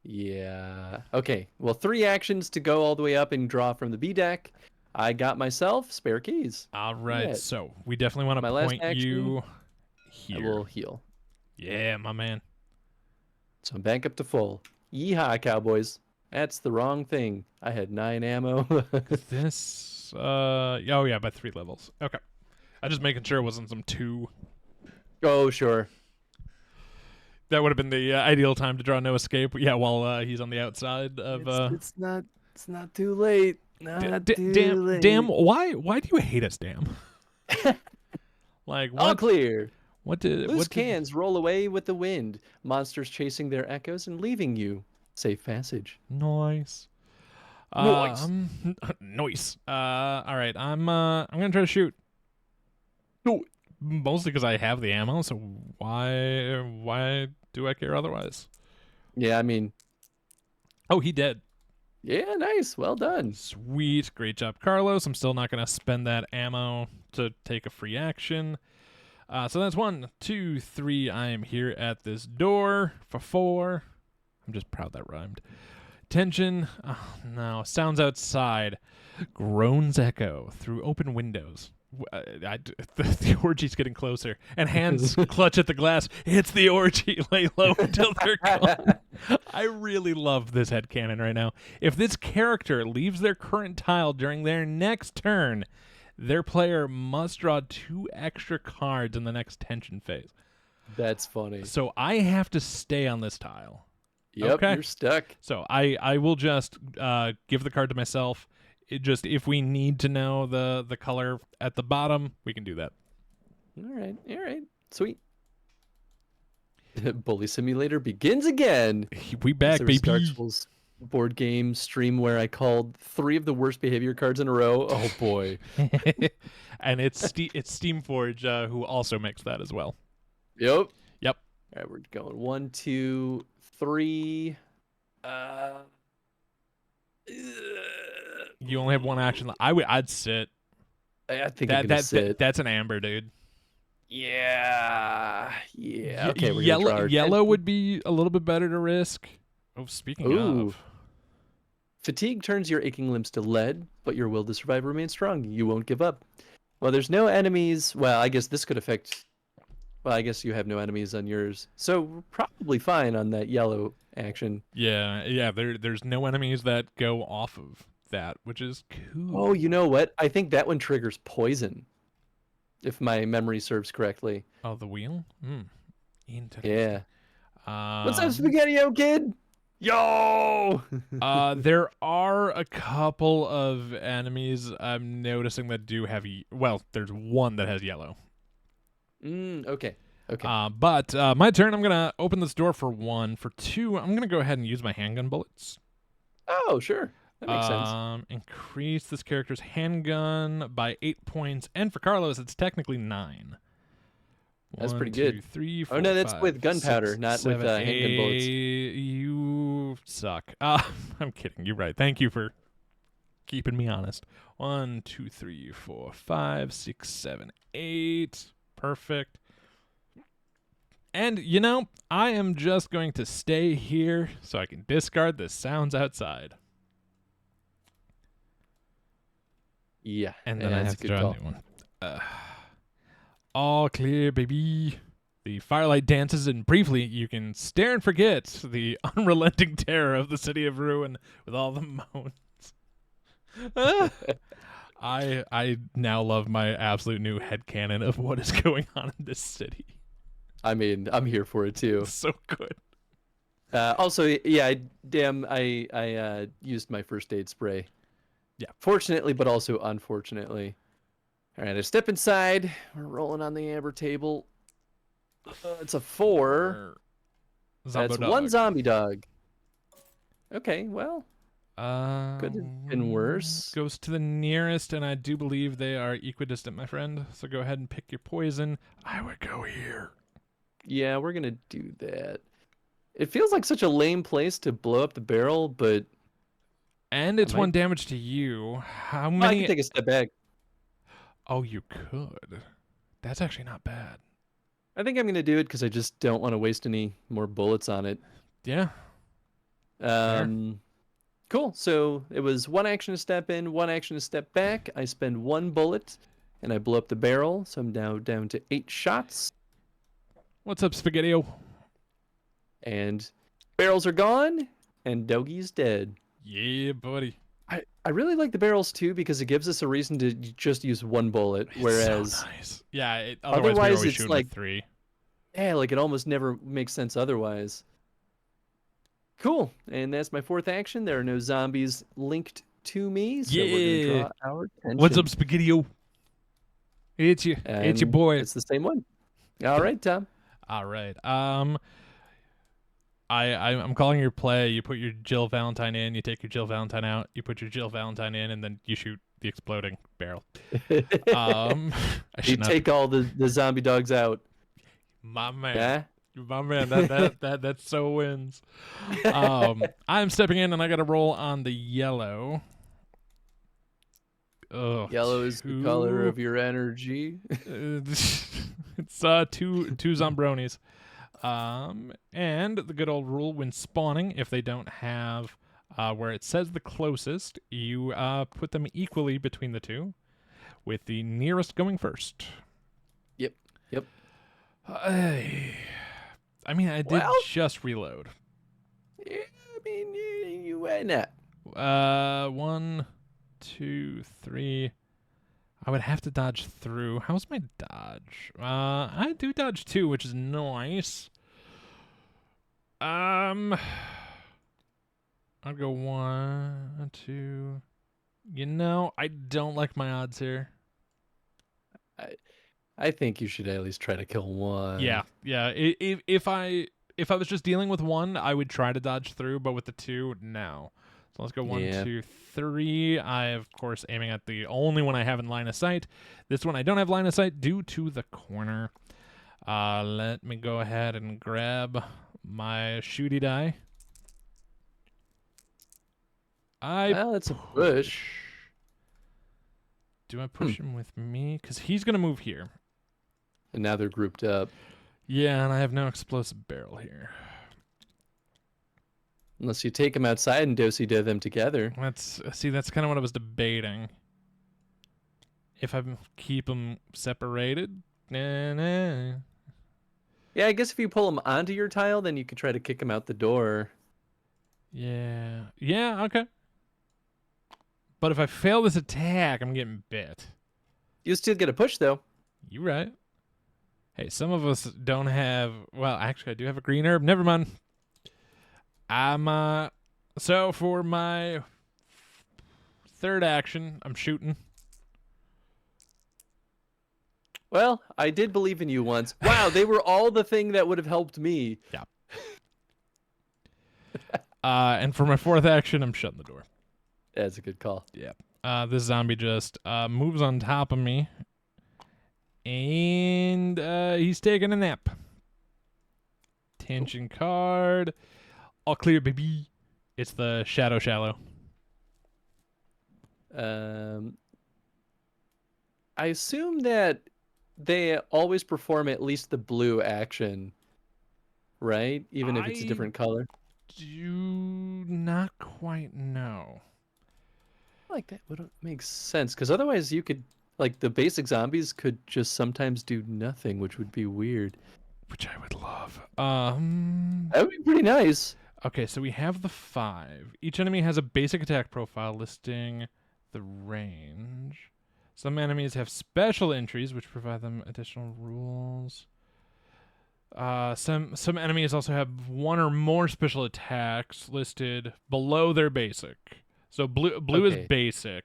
yeah. Okay. Well, 3 actions to go all the way up and draw from the B deck. I got myself spare keys. All right. Yeah. So we definitely want My to last point action, you I here. will heal. Yeah, my man. So I'm back up to full. Yeehaw, Cowboys. That's the wrong thing. I had 9 ammo. This oh yeah, by 3 levels. Okay. I just making sure it wasn't some 2. Oh, sure. That would have been the ideal time to draw no escape. Yeah, while he's on the outside of It's not too late. Not too late. damn, why do you hate us, damn? Like All what clear. did Loose cans roll away with the wind. Monsters chasing their echoes and leaving you. Safe passage. Nice. Nice. Nice. All right. I'm gonna try to shoot. No. Mostly because I have the ammo. So why do I care otherwise? Yeah, I mean, Oh, he dead. yeah, nice. Well done. Sweet. Great job, Carlos. I'm still not gonna spend that ammo to take a free action. So that's 1, 2, 3. I am here at this door for 4. I'm just proud that rhymed. Tension. Oh, no. Sounds outside. Groans echo through open windows. The orgy's getting closer. And hands clutch at the glass. It's the orgy. Lay low until they're gone. I really love this headcanon right now. If this character leaves their current tile during their next turn, their player must draw 2 extra cards in the next tension phase. That's funny. So I have to stay on this tile. Yep, Okay. you're stuck. So I will just give the card to myself. If we need to know the color at the bottom, we can do that. All right. Sweet. Bully Simulator begins again. We back, There was baby. Dark Souls board game stream where I called 3 of the worst behavior cards in a row. Oh boy. And it's Steamforge who also makes that as well. Yep. Yep. All right, we're going 1, 2, 3. You only have 1 action. I'd sit. I think I'm gonna sit. That's an amber, dude. Yeah. Okay, we're gonna draw our Yellow would be a little bit better to risk. Oh, speaking Ooh. of. Fatigue turns your aching limbs to lead, but your will to survive remains strong. You won't give up. Well, there's no enemies. Well, I guess this could affect. Well, I guess you have no enemies on yours, so we're probably fine on that yellow action. Yeah. There's no enemies that go off of that, which is cool. Oh, you know what? I think that one triggers poison, if my memory serves correctly. Oh, the wheel? Interesting. Yeah. What's up, Spaghetti-O Kid? Yo! There are a couple of enemies I'm noticing that do have. There's one that has yellow. Okay. But my turn. I'm gonna open this door for 1. For 2, I'm gonna go ahead and use my handgun bullets. Oh, sure. That makes sense. Increase this character's handgun by 8 points, and for Carlos, it's technically 9. That's 1, pretty 2, good. 3, 4, Oh no, that's 5, with gunpowder, 6, not 7, with handgun bullets. 8. You suck. I'm kidding. You're right. Thank you for keeping me honest. 1, 2, 3, 4, 5, 6, 7, 8. Perfect. And, you know, I am just going to stay here so I can discard the sounds outside. Yeah, And then I that's have a to good draw call. a new one. All clear, baby. The firelight dances, and briefly you can stare and forget the unrelenting terror of the city of ruin with all the moans. I now love my absolute new headcanon of what is going on in this city. I mean, I'm here for it too. It's so good. Also, yeah, I used my first aid spray. Yeah. Fortunately, but also unfortunately. All right, I step inside. We're rolling on the amber table. It's a 4. That's one zombie dog. Okay, well, could have been worse. Goes to the nearest, and I do believe they are equidistant, my friend. So go ahead and pick your poison. I would go here. Yeah, we're gonna do that. It feels like such a lame place to blow up the barrel, but And it's I might- 1 damage to you. How I many? can take a step back. Oh, you could. That's actually not bad. I think I'm gonna do it because I just don't want to waste any more bullets on it. Yeah. Cool. So it was 1 action to step in, 1 action to step back. I spend 1 bullet, and I blow up the barrel. So I'm now down to 8 shots, What's up, Spaghetti-O? and barrels are gone, and Doggy's dead. Yeah, buddy. I really like the barrels too because it gives us a reason to just use 1 bullet, It's whereas so nice. Yeah, otherwise we're otherwise always it's shooting like- with 3. yeah, like it almost never makes sense otherwise. Cool. And that's my 4th action. There are no zombies linked to me, so we're Yeah. gonna draw our attention. What's up, Spaghetti-O? It's you. It's your And boy. It's the same one. All right, Tom. All right. I'm calling your play. You put your Jill Valentine in. You take your Jill Valentine out. You put your Jill Valentine in, and then you shoot the exploding barrel. I You should not. take all the zombie dogs out. My man. Yeah. My man. That so wins. I'm stepping in, and I got to roll on the yellow. Oh, Yellow is the color of your energy. it's two Zombronis. And the good old rule when spawning, if they don't have where it says the closest, you put them equally between the two, with the nearest going first. Yep. I mean, I did Well- just reload. Yeah, I mean, you went up. 1, 2, 3. I would have to dodge through. How's my dodge? I do dodge 2, which is nice. I'll go 1, 2. You know, I don't like my odds here. I think you should at least try to kill 1. Yeah. If I was just dealing with 1, I would try to dodge through, but with the 2, no. So let's go 1, Yeah. 2, 3. I, of course, aiming at the only one I have in line of sight. This one I don't have line of sight due to the corner. Let me go ahead and grab my shooty die. Well, it's a push. Do I push him with me? Because he's going to move here. And now they're grouped up. Yeah, and I have no explosive barrel here. Unless you take them outside and do them together. That's kind of what I was debating. If I keep them separated, nah. Yeah, I guess if you pull them onto your tile, then you could try to kick them out the door. Yeah, okay. But if I fail this attack, I'm getting bit. You still get a push, though. You right. Hey, some of us don't have. Well, actually, I do have a green herb. Never mind. So for my 3rd action, I'm shooting. Well, I did believe in you once. Wow, they were all the thing that would have helped me. Yeah. And for my 4th action, I'm shutting the door. That's a good call. Yeah. This zombie just moves on top of me. And he's taking a nap. Tension card. All clear, baby. It's the Shadow Shallow. Um, I assume that they always perform at least the blue action, right? Even if it's a I different color. do not quite know. Like that would make sense because otherwise you could like the basic zombies could just sometimes do nothing, which would be weird. Which I would love. That would be pretty nice. Okay, so we have the 5. Each enemy has a basic attack profile listing the range. Some enemies have special entries which provide them additional rules. Some enemies also have one or more special attacks listed below their basic. So blue Okay. is basic.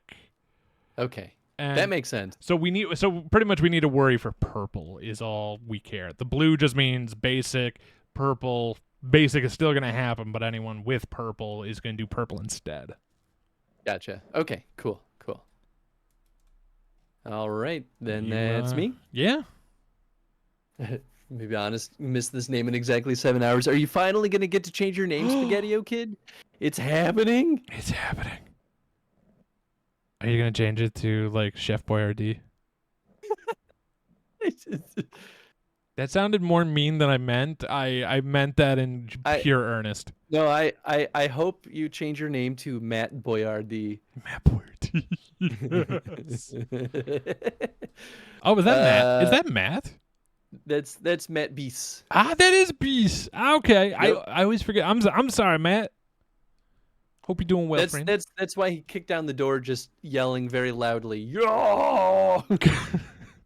Okay, And that makes sense. so pretty much we need to worry for purple is all we care. The blue just means basic. Purple, basic is still going to happen, but anyone with purple is going to do purple instead. Gotcha. Okay, cool. All right, then You, that's me. Yeah. Maybe honest, missed this name in exactly 7 hours. Are you finally gonna get to change your name, Spaghetti-O Kid? It's happening. It's happening. Are you going to change it to like Chef Boyardee? That sounded more mean than I meant. I meant that in pure earnest. No, I hope you change your name to Matt Boyardee. Matt Boyardee. Yes. Oh, is that Matt? Is that Matt? That's Matt Beast. Ah, that is Beast. Okay, Yep. I always forget. I'm sorry, Matt. Hope you're doing well, friend. That's why he kicked down the door, just yelling very loudly. Yo!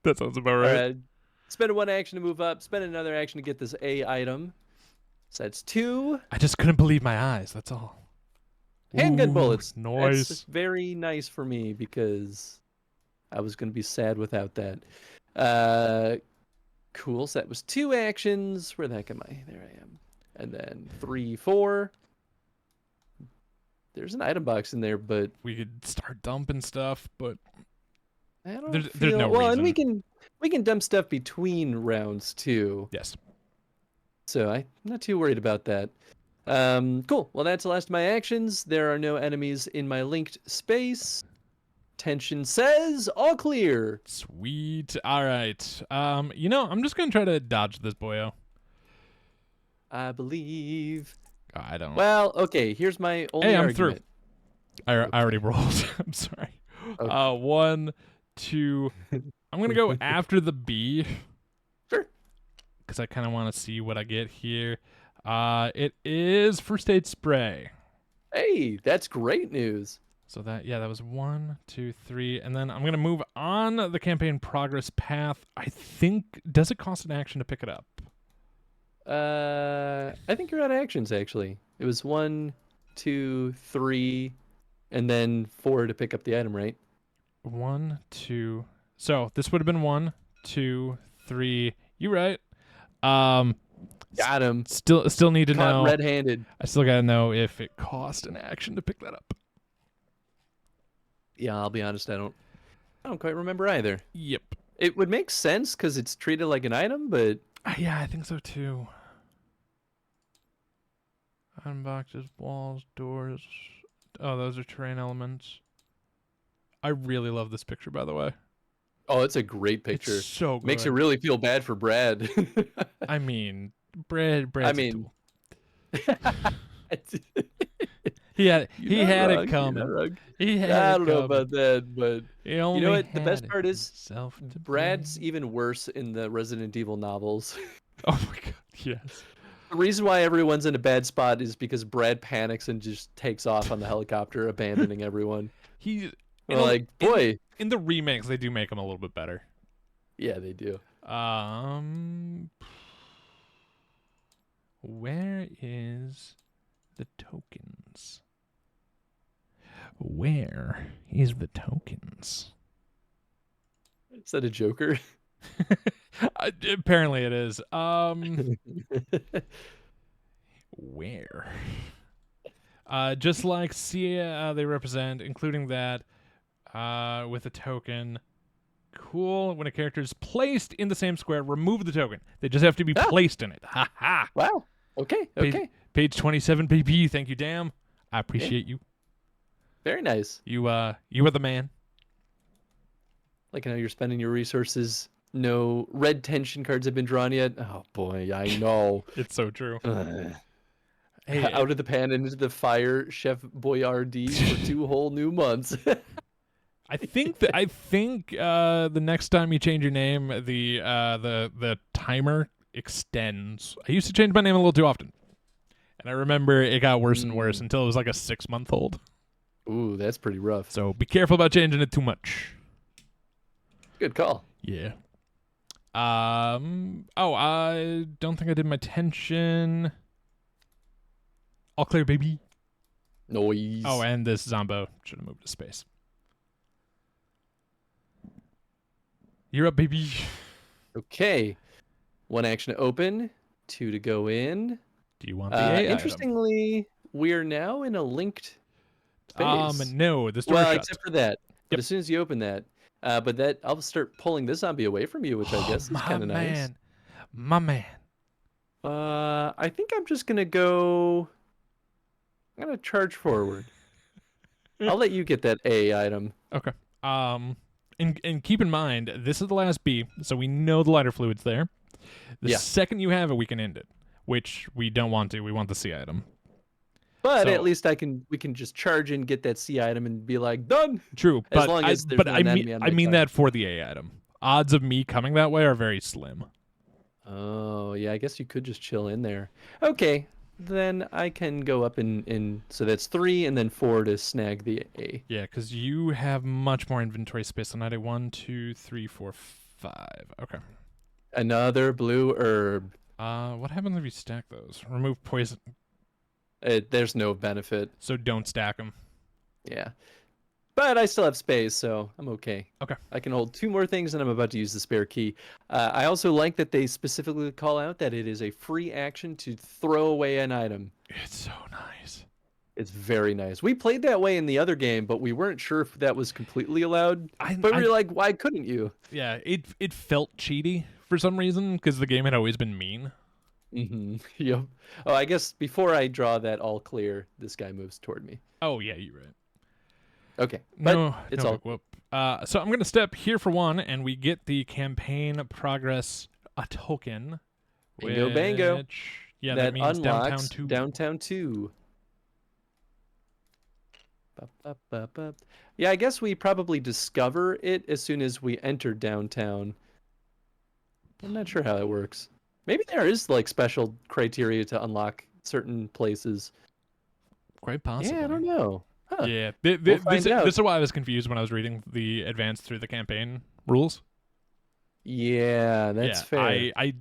That sounds about All right. right. Spend one action to move up. Spend another action to get this A item. So that's 2 I just couldn't believe my eyes. That's all. handgun Ooh, bullets. Nice. That's very nice for me because I was gonna be sad without that. Cool. So that was 2 actions. Where the heck am I? There I am. And then 3, 4. There's an item box in there, but We could start dumping stuff, but I don't There's feel no well, and reason. we can dump stuff between rounds too. yes. So I'm not too worried about that. Cool. Well, that's the last of my actions. There are no enemies in my linked space. Tension says all clear. Sweet. All right. I'm just gonna try to dodge this boyo. I believe. I don't. Well, okay. Here's my only Hey, I'm through. argument. I already rolled. I'm sorry. Okay. 1, 2. I'm gonna go after the B. Sure. Because I kind of want to see what I get here. It is first aid spray. Hey, that's great news. So that was 1, 2, 3, and then I'm gonna move on the campaign progress path. I think does it cost an action to pick it up? I think you're out of actions actually. It was 1, 2, 3, and then 4 to pick up the item, right? 1, 2. So this would have been 1, 2, 3. You right. Got him. Still need to Caught know. red-handed. I still gotta know if it cost an action to pick that up. Yeah, I'll be honest. I don't quite remember either. Yep. It would make sense because it's treated like an item, but Yeah, I think so too. Item boxes, walls, doors. Oh, those are terrain elements. I really love this picture, by the way. oh, it's a great picture. It's so good. Makes you really feel bad for Brad. I mean, Brad's I a mean, tool. He had it coming. He had I it don't know coming. about that, but He only know what? The had best part is himself to Brad's blame. even worse in the Resident Evil novels. Oh my god, yes. The reason why everyone's in a bad spot is because Brad panics and just takes off on the helicopter, abandoning everyone. He We're like, boy. in the remakes they do make him a little bit better. Yeah, they do. Where is the tokens? Where is the tokens? Is that a Joker? Apparently it is. Where? Just like Sia, they represent, including that, with a token. Cool. When a character is placed in the same square, remove the token. They just have to be placed in it. Ha ha. Wow. Okay. Okay. Page 27, PP. Thank you, damn. I appreciate you. Very nice. You are the man. Like how you're spending your resources. No red tension cards have been drawn yet. Oh boy, I know. It's so true. Ugh. Hey, Out of the pan and into the fire, Chef Boyardee for 2 whole new months. I think the next time you change your name, the timer extends. I used to change my name a little too often, and I remember it got worse and worse until it was like a 6-month-old. Ooh, that's pretty rough. So be careful about changing it too much. Good call. Yeah. Oh, I don't think I did my tension. All clear, baby. Noise. Oh, and this Zombo should have moved to space. You're up, baby. Okay. 1 action to open, 2 to go in. Do you want the A item? Interestingly, we're now in a linked space. No, this door Well, shuts. except for that. But Yep. as soon as you open that, but that I'll start pulling this zombie away from you, which I guess is kind of nice. My man. I think I'm just gonna go. I'm gonna charge forward. I'll let you get that A item. Okay. And keep in mind, this is the last B, so we know the lighter fluid's there. The Yeah. second you have it, we can end it, which we don't want to. We want the C item. But So- at least we can just charge in, get that C item, and be like done. True, As but long as there's but not I an mean enemy on I my mean side. that for the A item. Odds of me coming that way are very slim. Oh yeah, I guess you could just chill in there. Okay, then I can go up in so that's 3 and then 4 to snag the A. Yeah, because you have much more inventory space than I do. 1, 2, 3, 4, 5. Okay. Another blue herb. What happens if you stack those? Remove poison. There's no benefit. So don't stack them. Yeah. But I still have space, so I'm okay. Okay. I can hold 2 more things, and I'm about to use the spare key. I also like that they specifically call out that it is a free action to throw away an item. It's so nice. It's very nice. We played that way in the other game, but we weren't sure if that was completely allowed. But we were like, why couldn't you? Yeah, it felt cheaty for some reason because the game had always been mean. Mm-hmm. Yep. Oh, I guess before I draw that all clear, this guy moves toward me. Oh yeah, you're right. Okay. But No, it's no all whoop. So I'm gonna step here for 1, and we get the campaign progress a token. Bingo, bango. Which, yeah, that that means downtown unlocks 2. Downtown 2. Bup, bup, bup, bup. Yeah, I guess we probably discover it as soon as we enter downtown. I'm not sure how it works. Maybe there is like special criteria to unlock certain places. Quite possibly. Yeah, I don't know. Huh. Yeah, We'll find out. this is why I was confused when I was reading the advance through the campaign rules. Yeah, that's yeah, fair.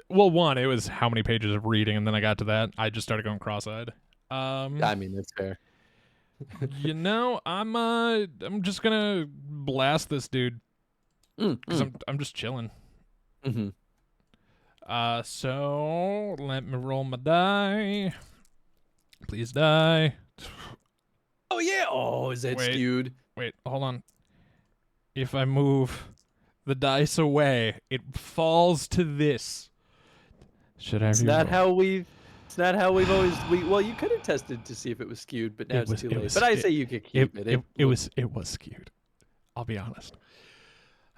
Well, one, it was how many pages of reading, and then I got to that, I just started going cross-eyed. I mean, that's fair. You know, I'm just gonna blast this dude because I'm just chilling. Mm-hmm. So let me roll my die. Please die. Oh yeah. Oh, is that Wait. skewed? Wait, hold on. If I move the dice away, it falls to this. Should I? It's not how we've. It's not how we've always. Well, you could have tested to see if it was skewed, but now it's too late. But I say you could keep it. It was skewed. I'll be honest.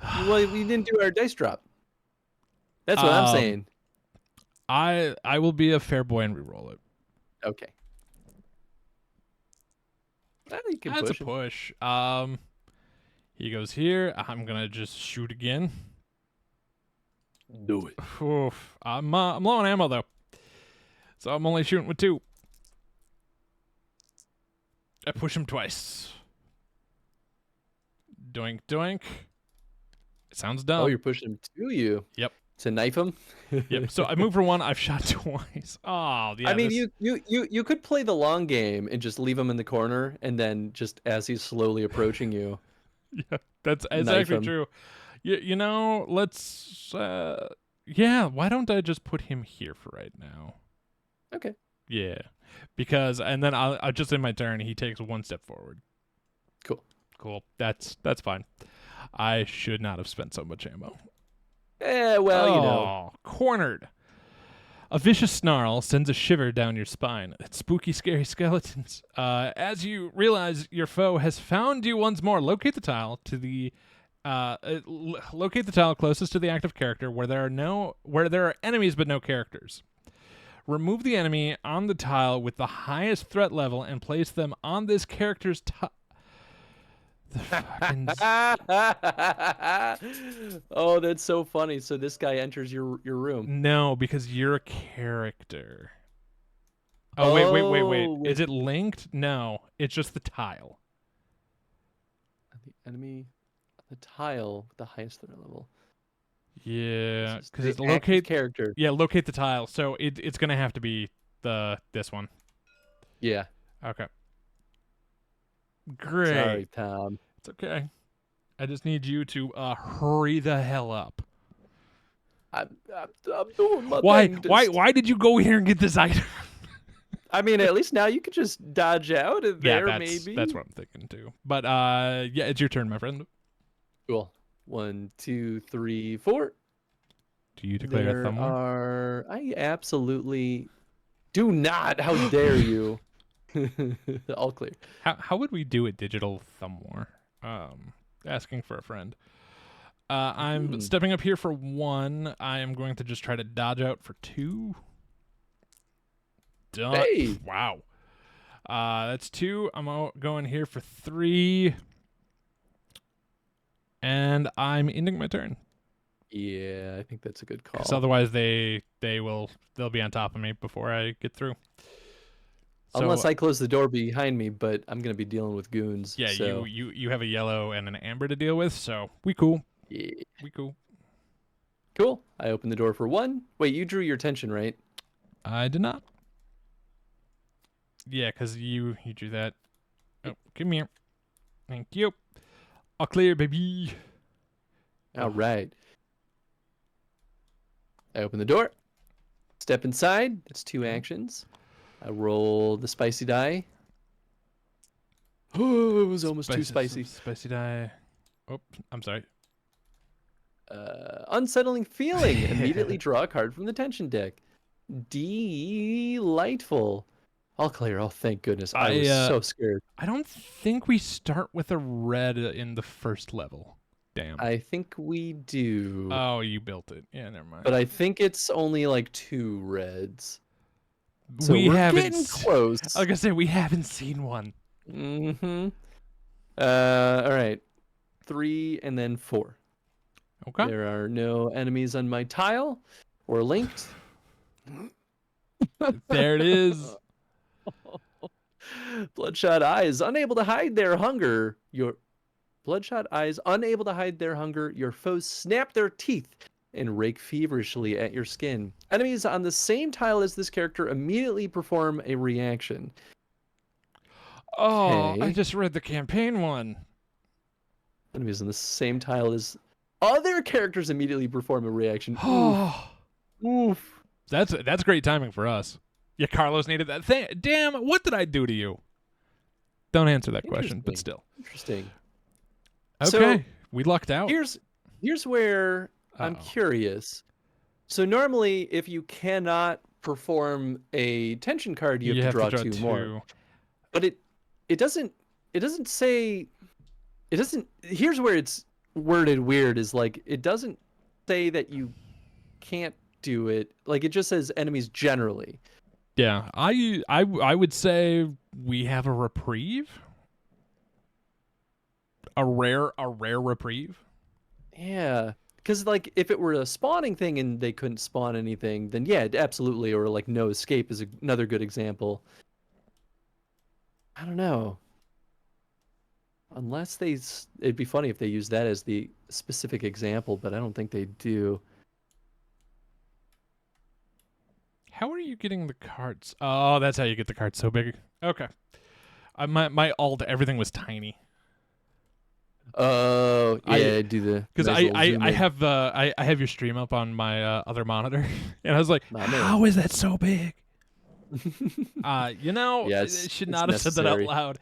Well, we didn't do our dice drop. That's what I'm saying. I will be a fair boy and re-roll it. Okay. You can That's push a it. push. He goes here. I'm gonna just shoot again. Do it. Oof. I'm low on ammo though, so I'm only shooting with 2. I push him twice. Doink doink. It sounds dumb. Oh, you're pushing him to you. Yep. To knife him. Yep. So I move for 1. I've shot twice. Oh, yeah. I mean, this- you could play the long game and just leave him in the corner, and then just as he's slowly approaching you. Yeah, that's Knife actually him. true. You know, let's. Yeah, why don't I just put him here for right now? Okay. Yeah, because and then I'll just in my turn he takes 1 step forward. Cool. That's fine. I should not have spent so much ammo. Well, you know. Cornered. A vicious snarl sends a shiver down your spine. It's spooky, scary skeletons. As you realize your foe has found you once more, locate the tile closest to the active character where there are enemies but no characters. Remove the enemy on the tile with the highest threat level and place them on this character's Oh, that's so funny. So this guy enters your room. No, because you're a character. Oh, wait. Is it linked? No, it's just the tile. The enemy, the tile with the highest threat level. Yeah, because it's locate character. Yeah, locate the tile. So it's gonna have to be this one. Yeah. Okay. Great. Sorry, Tom. It's okay. I just need you to hurry the hell up. I'm doing my Why? thing. Why did you go here and get this item? I mean, at least now you can just dodge out of there, maybe. That's what I'm thinking too. But yeah, it's your turn, my friend. Cool. 1, 2, 3, 4. Do you declare a thumb war? I absolutely do not. How dare you? All clear. How would we do a digital thumb war? Asking for a friend. I'm stepping up here for 1. I am going to just try to dodge out for 2. Done. Hey. Wow. That's 2. I'm going here for 3. And I'm ending my turn. Yeah, I think that's a good call. Because otherwise they'll be on top of me before I get through. So, unless I close the door behind me, but I'm gonna be dealing with goons. Yeah, so. you have a yellow and an amber to deal with, so we cool. Yeah. We cool. Cool. I open the door for 1. Wait, you drew your attention, right? I did not. Yeah, because you drew that. Oh, come here. Thank you. All clear, baby. All right. I open the door. Step inside. That's 2 actions. I roll the spicy die. Oh, it was almost too spicy. Spicy die. Oh, I'm sorry. Unsettling feeling. Immediately draw a card from the tension deck. Delightful. All clear. Oh, thank goodness. I was so scared. I don't think we start with a red in the first level. Damn. I think we do. Oh, you built it. Yeah, never mind. But I think it's only like 2 reds. So we we're haven't getting close. I was gonna say we haven't seen one. Mm-hmm. All right. 3 and then 4. Okay. There are no enemies on my tile or linked. There it is. Bloodshot eyes, unable to hide their hunger. Your bloodshot eyes, unable to hide their hunger. Your foes snap their teeth and rake feverishly at your skin. Enemies on the same tile as this character immediately perform a reaction. Oh, Okay. I just read the campaign one. Enemies on the same tile as other characters immediately perform a reaction. Oof. Oh, Oof. that's great timing for us. Yeah, Carlos needed that thing. Damn, what did I do to you? Don't answer that question, but still. Interesting. Okay, So, we lucked out. Here's where I'm curious. So normally, if you cannot perform a tension card, you have to draw 2 more. But it doesn't say. It doesn't. Here's where it's worded weird. Is like it doesn't say that you can't do it. Like it just says enemies generally. Yeah, I would say we have a reprieve. A rare reprieve. Yeah, because like if it were a spawning thing and they couldn't spawn anything, then yeah, absolutely. Or like no escape is another good example. I don't know. Unless it'd be funny if they use that as the specific example, but I don't think they do. How are you getting the cards? Oh, that's how you get the cards so big. Okay. My alt, everything was tiny. Oh, yeah, I do the because I have your stream up on my other monitor, and I was like, how is that so big? Yeah, I should not have said that out loud.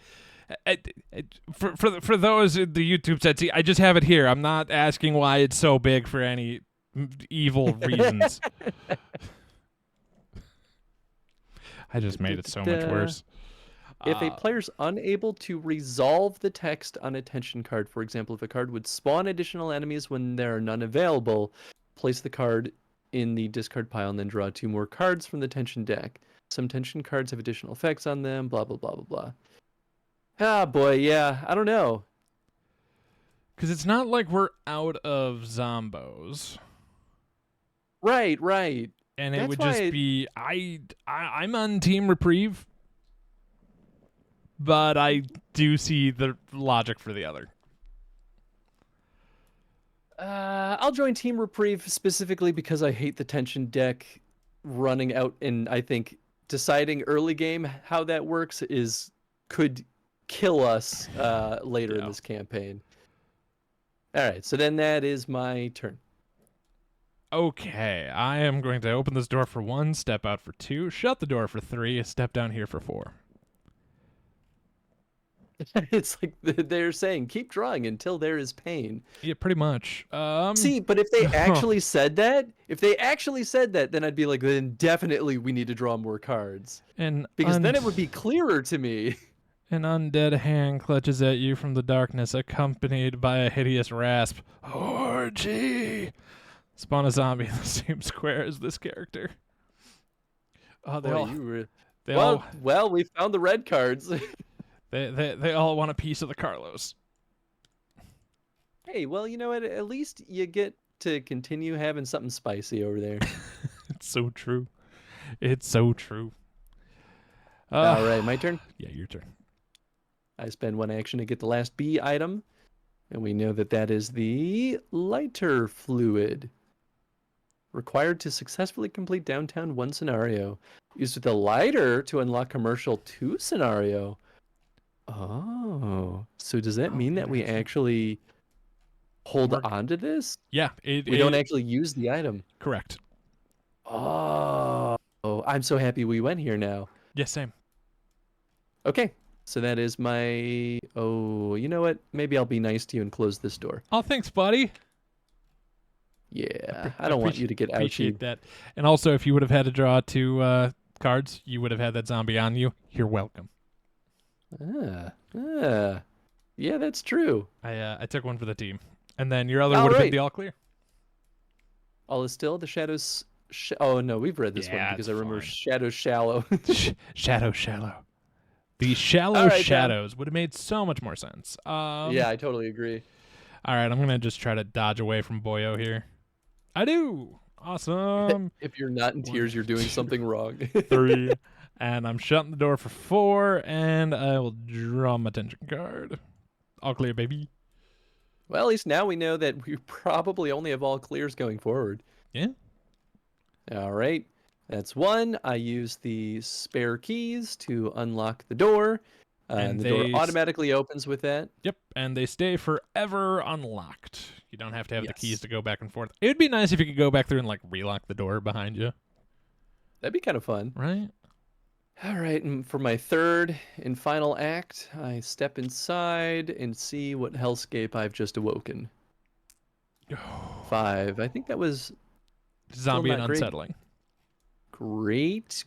For those in the YouTube set, see, I just have it here. I'm not asking why it's so big for any evil reasons. I just made it so much Da-da-da-da. worse. If a Uh, player's unable to resolve the text on a tension card, for example, if a card would spawn additional enemies when there are none available, place the card in the discard pile and then draw 2 more cards from the tension deck. Some tension cards have additional effects on them, blah, blah, blah, blah, blah. Ah, boy, yeah, I don't know. Because it's not like we're out of zombos. Right, right. And it That's would why just be I'm on Team Reprieve, but I do see the logic for the other. I'll join Team Reprieve specifically because I hate the tension deck running out, and I think deciding early game how that works could kill us later in Yeah. this campaign. All right, so then that is my turn. Okay, I am going to open this door for 1, step out for 2, shut the door for 3, step down here for 4. It's like they're saying, keep drawing until there is pain. Yeah, pretty much. See, but if they actually said that, then I'd be like, then definitely we need to draw more cards. Because then it would be clearer to me. An undead hand clutches at you from the darkness, accompanied by a hideous rasp. Orgy! Spawn a zombie in the same square as this character. Oh, Well, we found the red cards. they all want a piece of the Carlos. Hey, well, you know what? At least you get to continue having something spicy over there. It's so true. It's so true. All right, my turn. Yeah, your turn. I spend 1 action to get the last B item, and we know that that is the lighter fluid. Required to successfully complete downtown 1 scenario. Used with the lighter to unlock commercial 2 scenario. Oh, so does that mean that we interesting. actually hold We're- on to this? Yeah, We don't actually use the item. correct. Oh, I'm so happy we went here now. Yeah, same. Okay, so that is my... Oh, you know what? Maybe I'll be nice to you and close this door. Oh, thanks, buddy. Yeah, I don't want you to get Appreciate ouchied. that. And also, if you would have had to draw 2 cards, you would have had that zombie on you. You're welcome. Yeah, that's true. I took 1 for the team, and then your other All would have right. been the all clear. All is still. The shadows... Oh, no, we've read this one Yeah, because it's I remember fine. shadows shallow. Shadow shallow. The shallow All right, Tom. shadows would have made so much more sense. Yeah, I totally agree. All right, I'm gonna just try to dodge away from Boyo here. I do. Awesome. If you're not in tears, you're doing something wrong. 3, and I'm shutting the door for 4, and I will draw my tension card. All clear, baby. Well, at least now we know that we probably only have all clears going forward. Yeah. All right. That's 1. I use the spare keys to unlock the door. And And the door they automatically opens with that. Yep, and they stay forever unlocked. You don't have to have the Yes. keys to go back and forth. It would be nice if you could go back through and like relock the door behind you, That'd be kind of fun. right? All right, and for my third and final act, I step inside and see what hellscape I've just awoken. 5. I think that was Zombie and not great. unsettling. great.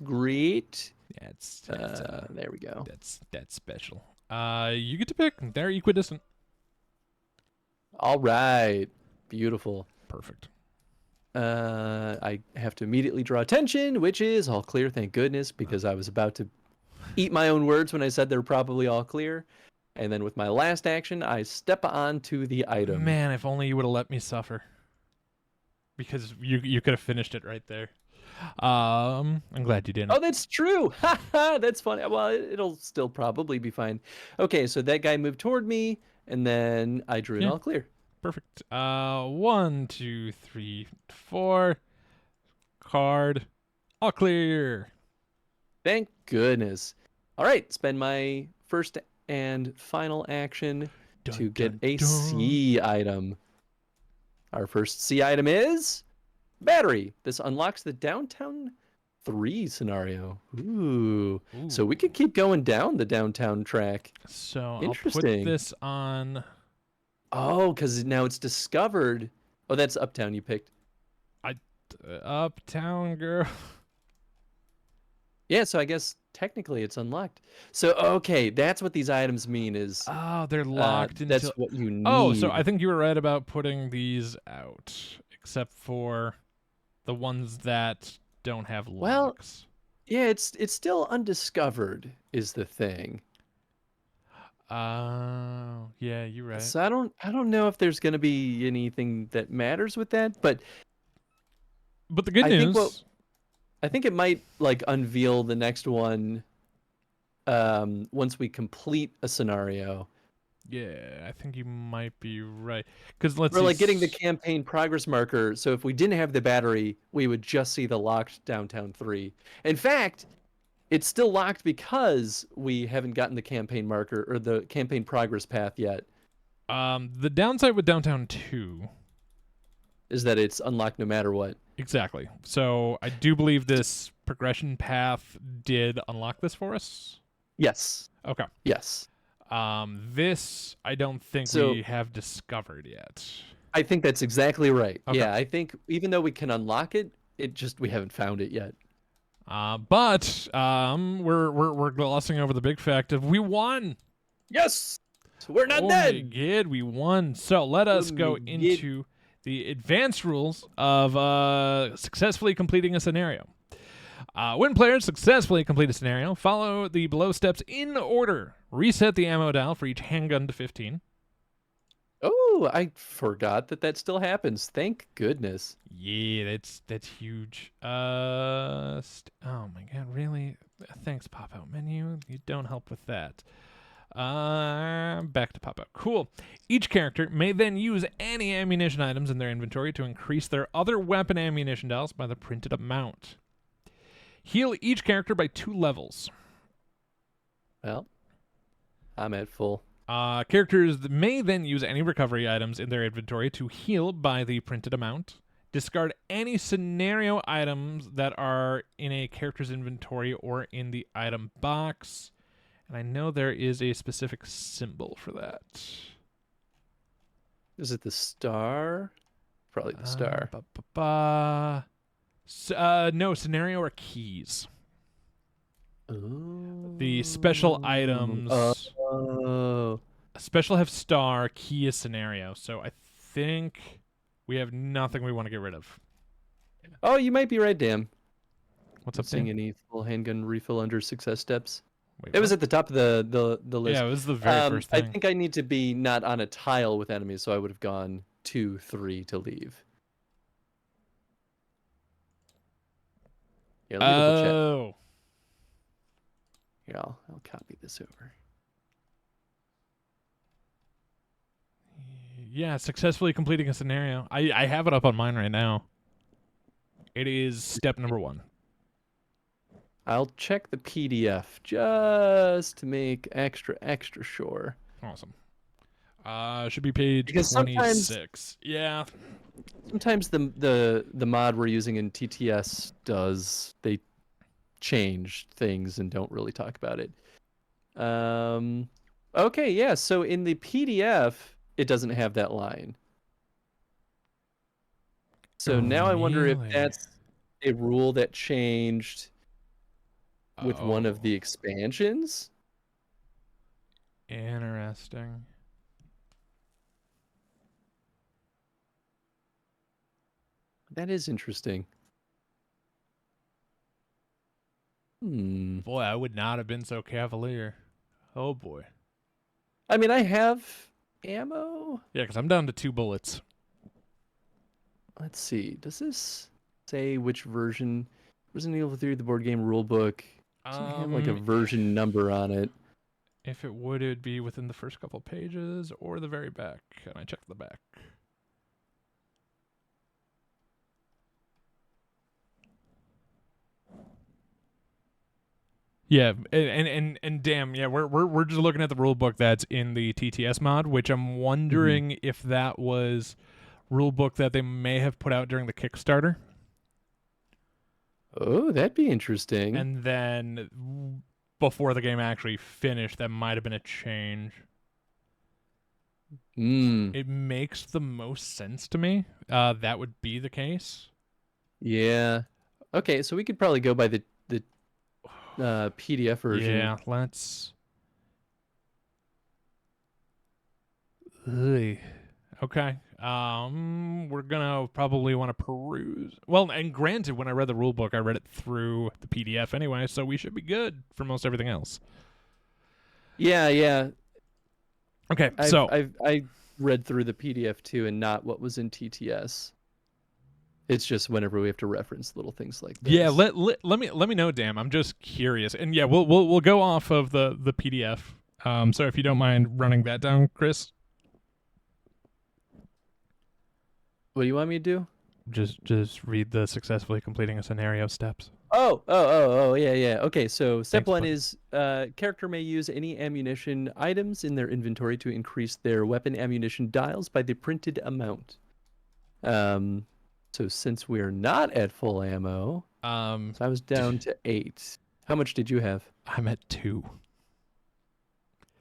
Yeah, it's There we go. that's special. You get to pick. They're equidistant. All right. Beautiful. Perfect. I have to immediately draw attention, which is all clear, thank goodness, because I was about to eat my own words when I said they're probably all clear. And then with my last action, I step onto the item. Man, if only you would have let me suffer. Because you could have finished it right there. I'm glad you didn't. Oh, that's true. Haha, that's funny. Well, it'll still probably be fine. Okay, so that guy moved toward me, and then I drew an Yeah. all clear. Perfect. 1, 2, 3, 4. Card. All clear. Thank goodness. All right, spend my first and final action to Dun, get dun, a dun. C item. Our first C item is battery. This unlocks the downtown 3 scenario. Ooh. So we could keep going down the downtown track. So I'll put Interesting. this on. Oh, because now it's discovered. Oh, that's Uptown you picked. Uptown Girl. Yeah, so I guess technically it's unlocked. So okay, that's what these items mean is Oh, they're locked that's until. what you Oh, so I need. think you were right about putting these out, except for the ones that don't have Well, locks. yeah, it's still undiscovered is the thing. Oh, yeah, you're right. So I don't know if there's going to be anything that matters with that, but But the good I think what news, I think it might like unveil the next one once we complete a scenario. yeah, I think you might be right. Because let's We're see. like getting the campaign progress marker, so if we didn't have the battery, we would just see the locked Downtown 3. In fact, it's still locked because we haven't gotten the campaign marker or the campaign progress path yet, The downside with Downtown 2. is that it's unlocked no matter what. Exactly. So I do believe this progression path did unlock this for us. Yes. Okay. Yes. This I don't think So we have discovered yet. I think that's exactly right. Okay. Yeah, I think even though we can unlock it, it just we haven't found it yet. But we're glossing over the big fact of we won. Yes. So we're not Oh my dead. god, we won. So let us Oh go my god. into the advanced rules of successfully completing a scenario. When players successfully complete a scenario, follow the below steps in order. Reset the ammo dial for each handgun to 15. Oh, I forgot that still happens. Thank goodness. Yeah, that's huge. Oh my god, really? Thanks, pop out menu. You don't help with that. Back to pop out. Cool. Each character may then use any ammunition items in their inventory to increase their other weapon ammunition dials by the printed amount. Heal each character by 2 levels. Well, I'm at full. Characters may then use any recovery items in their inventory to heal by the printed amount. Discard any scenario items that are in a character's inventory or in the item box. And I know there is a specific symbol for that. Is it the star? Probably the star. No, scenario or keys. Oh. The special items. Oh. Special have star, key is scenario. So I think we have nothing we want to get rid of. Oh, you might be right, Dan. What's up, Seeing Dan? any full handgun refill under success steps? Wait, It was what? at the top of the list. Yeah, it was the very first I thing. think I need to be not on a tile with enemies, so I would have gone 2, 3 to leave. Yeah, let me double check. Oh. Here, I'll copy this over. Yeah, successfully completing a scenario. I have it up on mine right now. It is step number 1. I'll check the PDF just to make extra sure. Awesome. Should be page Because 26. Yeah. Sometimes the mod we're using in TTS they change things and don't really talk about it. Okay, yeah, so in the PDF it doesn't have that line. So now I wonder if Really? that's a rule that changed with one of Oh, the expansions. interesting. That is interesting. Boy, I would not have been so cavalier. Oh boy. I mean, I have ammo. Yeah, because I'm down to 2 bullets. Let's see. Does this say which version? Resident Evil 3, the board game rulebook. Doesn't have like a version number on it. If it would be within the first couple pages or the very back. And I checked the back. Yeah, and damn, yeah, we're just looking at the rule book that's in the TTS mod, which I'm wondering if that was rule book that they may have put out during the Kickstarter, Oh, that'd be interesting. and then before the game actually finished, that might have been a change. It makes the most sense to me. That would be the case. Yeah. Okay, so we could probably go by the PDF version. Yeah, let's. Ugh. Okay. We're gonna probably want to peruse. Well, and granted, when I read the rule book, I read it through the PDF anyway, so we should be good for most everything else. Yeah. Okay, I read through the PDF too, and not what was in TTS. It's just whenever we have to reference little things like this. yeah, let me know, Dan. I'm just curious, and yeah, we'll go off of the PDF. So if you don't mind running that down, Chris. What do you want me to do? Just read the successfully completing a scenario steps. Oh, yeah. Okay, so step Thanks, one bud. is character may use any ammunition items in their inventory to increase their weapon ammunition dials by the printed amount. So since we're not at full ammo, so I was down to 8. How much did you have? I'm at 2.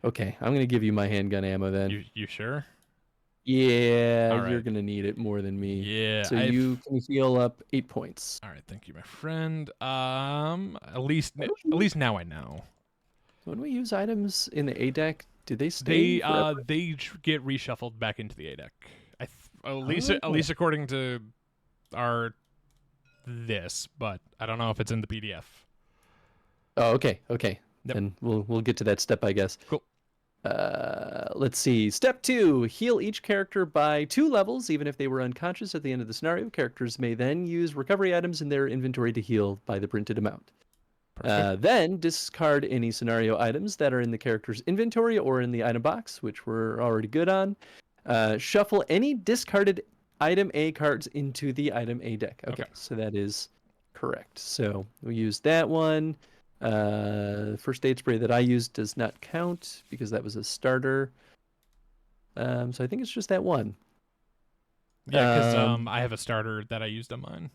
Okay, I'm gonna give you my handgun ammo then. You sure? Yeah, All you're right. gonna need it more than me. Yeah. So you can heal up 8 points. All right, thank you, my friend. At least now I know. When we use items in the A deck, do they stay forever? They get reshuffled back into the A deck. At Oh. least according to our this, but I don't know if it's in the PDF. Oh, okay. Yep. Then we'll get to that step, I guess. Cool. Let's see. Step 2: heal each character by 2 levels, even if they were unconscious at the end of the scenario. Characters may then use recovery items in their inventory to heal by the printed amount. Perfect. Then discard any scenario items that are in the character's inventory or in the item box, which we're already good on. Shuffle any discarded item A cards into the item A deck. Okay. So that is correct. So we use that one. First aid spray that I used does not count because that was a starter. So I think it's just that one. Yeah, because I have a starter that I used on mine.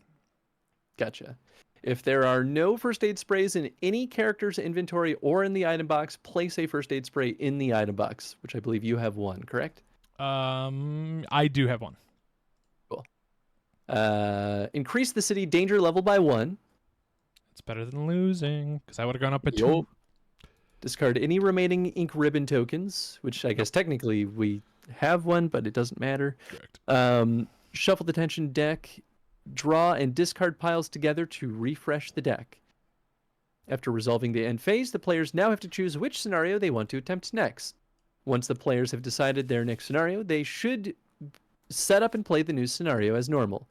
Gotcha. If there are no first aid sprays in any character's inventory or in the item box, place a first aid spray in the item box, which I believe you have one, correct? I do have one. Cool. Increase the city danger level by 1. It's better than losing, because I would have gone up a 2. Discard any remaining ink ribbon tokens, which I guess technically we have one, but it doesn't matter. Correct. Shuffle the tension deck. Draw and discard piles together to refresh the deck. After resolving the end phase, the players now have to choose which scenario they want to attempt next. Once the players have decided their next scenario, they should set up and play the new scenario as normal.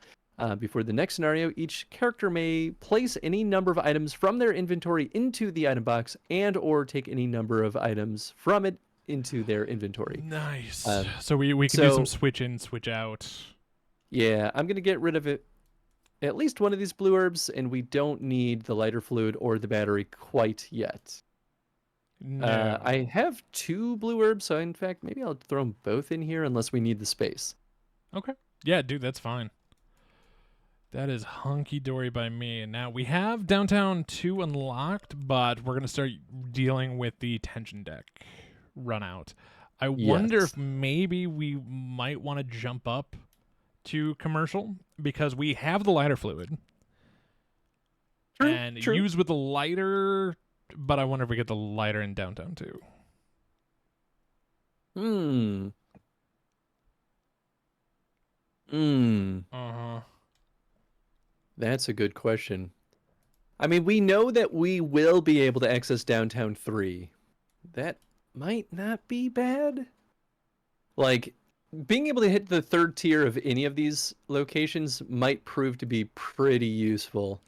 Before the next scenario, each character may place any number of items from their inventory into the item box and or take any number of items from it into their inventory. Nice. So we can do some switch in, switch out. Yeah, I'm going to get rid of it. At least one of these blue herbs, and we don't need the lighter fluid or the battery quite yet. No. I have 2 blue herbs, so in fact, maybe I'll throw them both in here unless we need the space. Okay. Yeah, dude, that's fine. That is hunky-dory by me. And now we have Downtown 2 unlocked, but we're going to start dealing with the tension deck run out. I wonder if maybe we might want to jump up to commercial because we have the lighter fluid. True. Use with the lighter, but I wonder if we get the lighter in Downtown 2. Uh-huh. That's a good question. I mean, we know that we will be able to access Downtown 3. That might not be bad. Like, being able to hit the 3rd tier of any of these locations might prove to be pretty useful.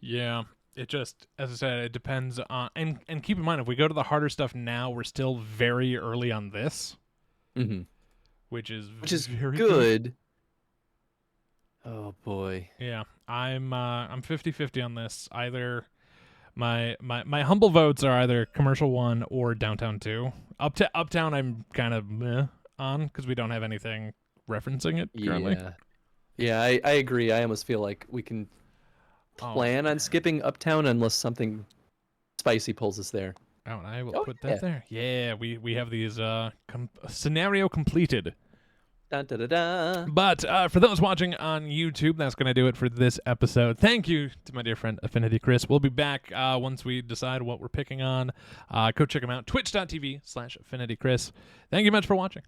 Yeah, it just, as I said, it depends on, and keep in mind, if we go to the harder stuff now, we're still very early on this, which is very good. Oh boy. Yeah, I'm 50-50 on this. Either my humble votes are either Commercial 1 or Downtown 2. Uptown I'm kind of meh on because we don't have anything referencing it currently. Yeah, I agree. I almost feel like we can plan on skipping Uptown unless something spicy pulls us there. Oh, and I will put that there. Yeah, we have these scenario completed. Da, da, da, da. But for those watching on YouTube, that's going to do it for this episode. Thank you to my dear friend Affinity Chris. We'll be back once we decide what we're picking on. Go check him out, twitch.tv/AffinityChris. Thank you much for watching.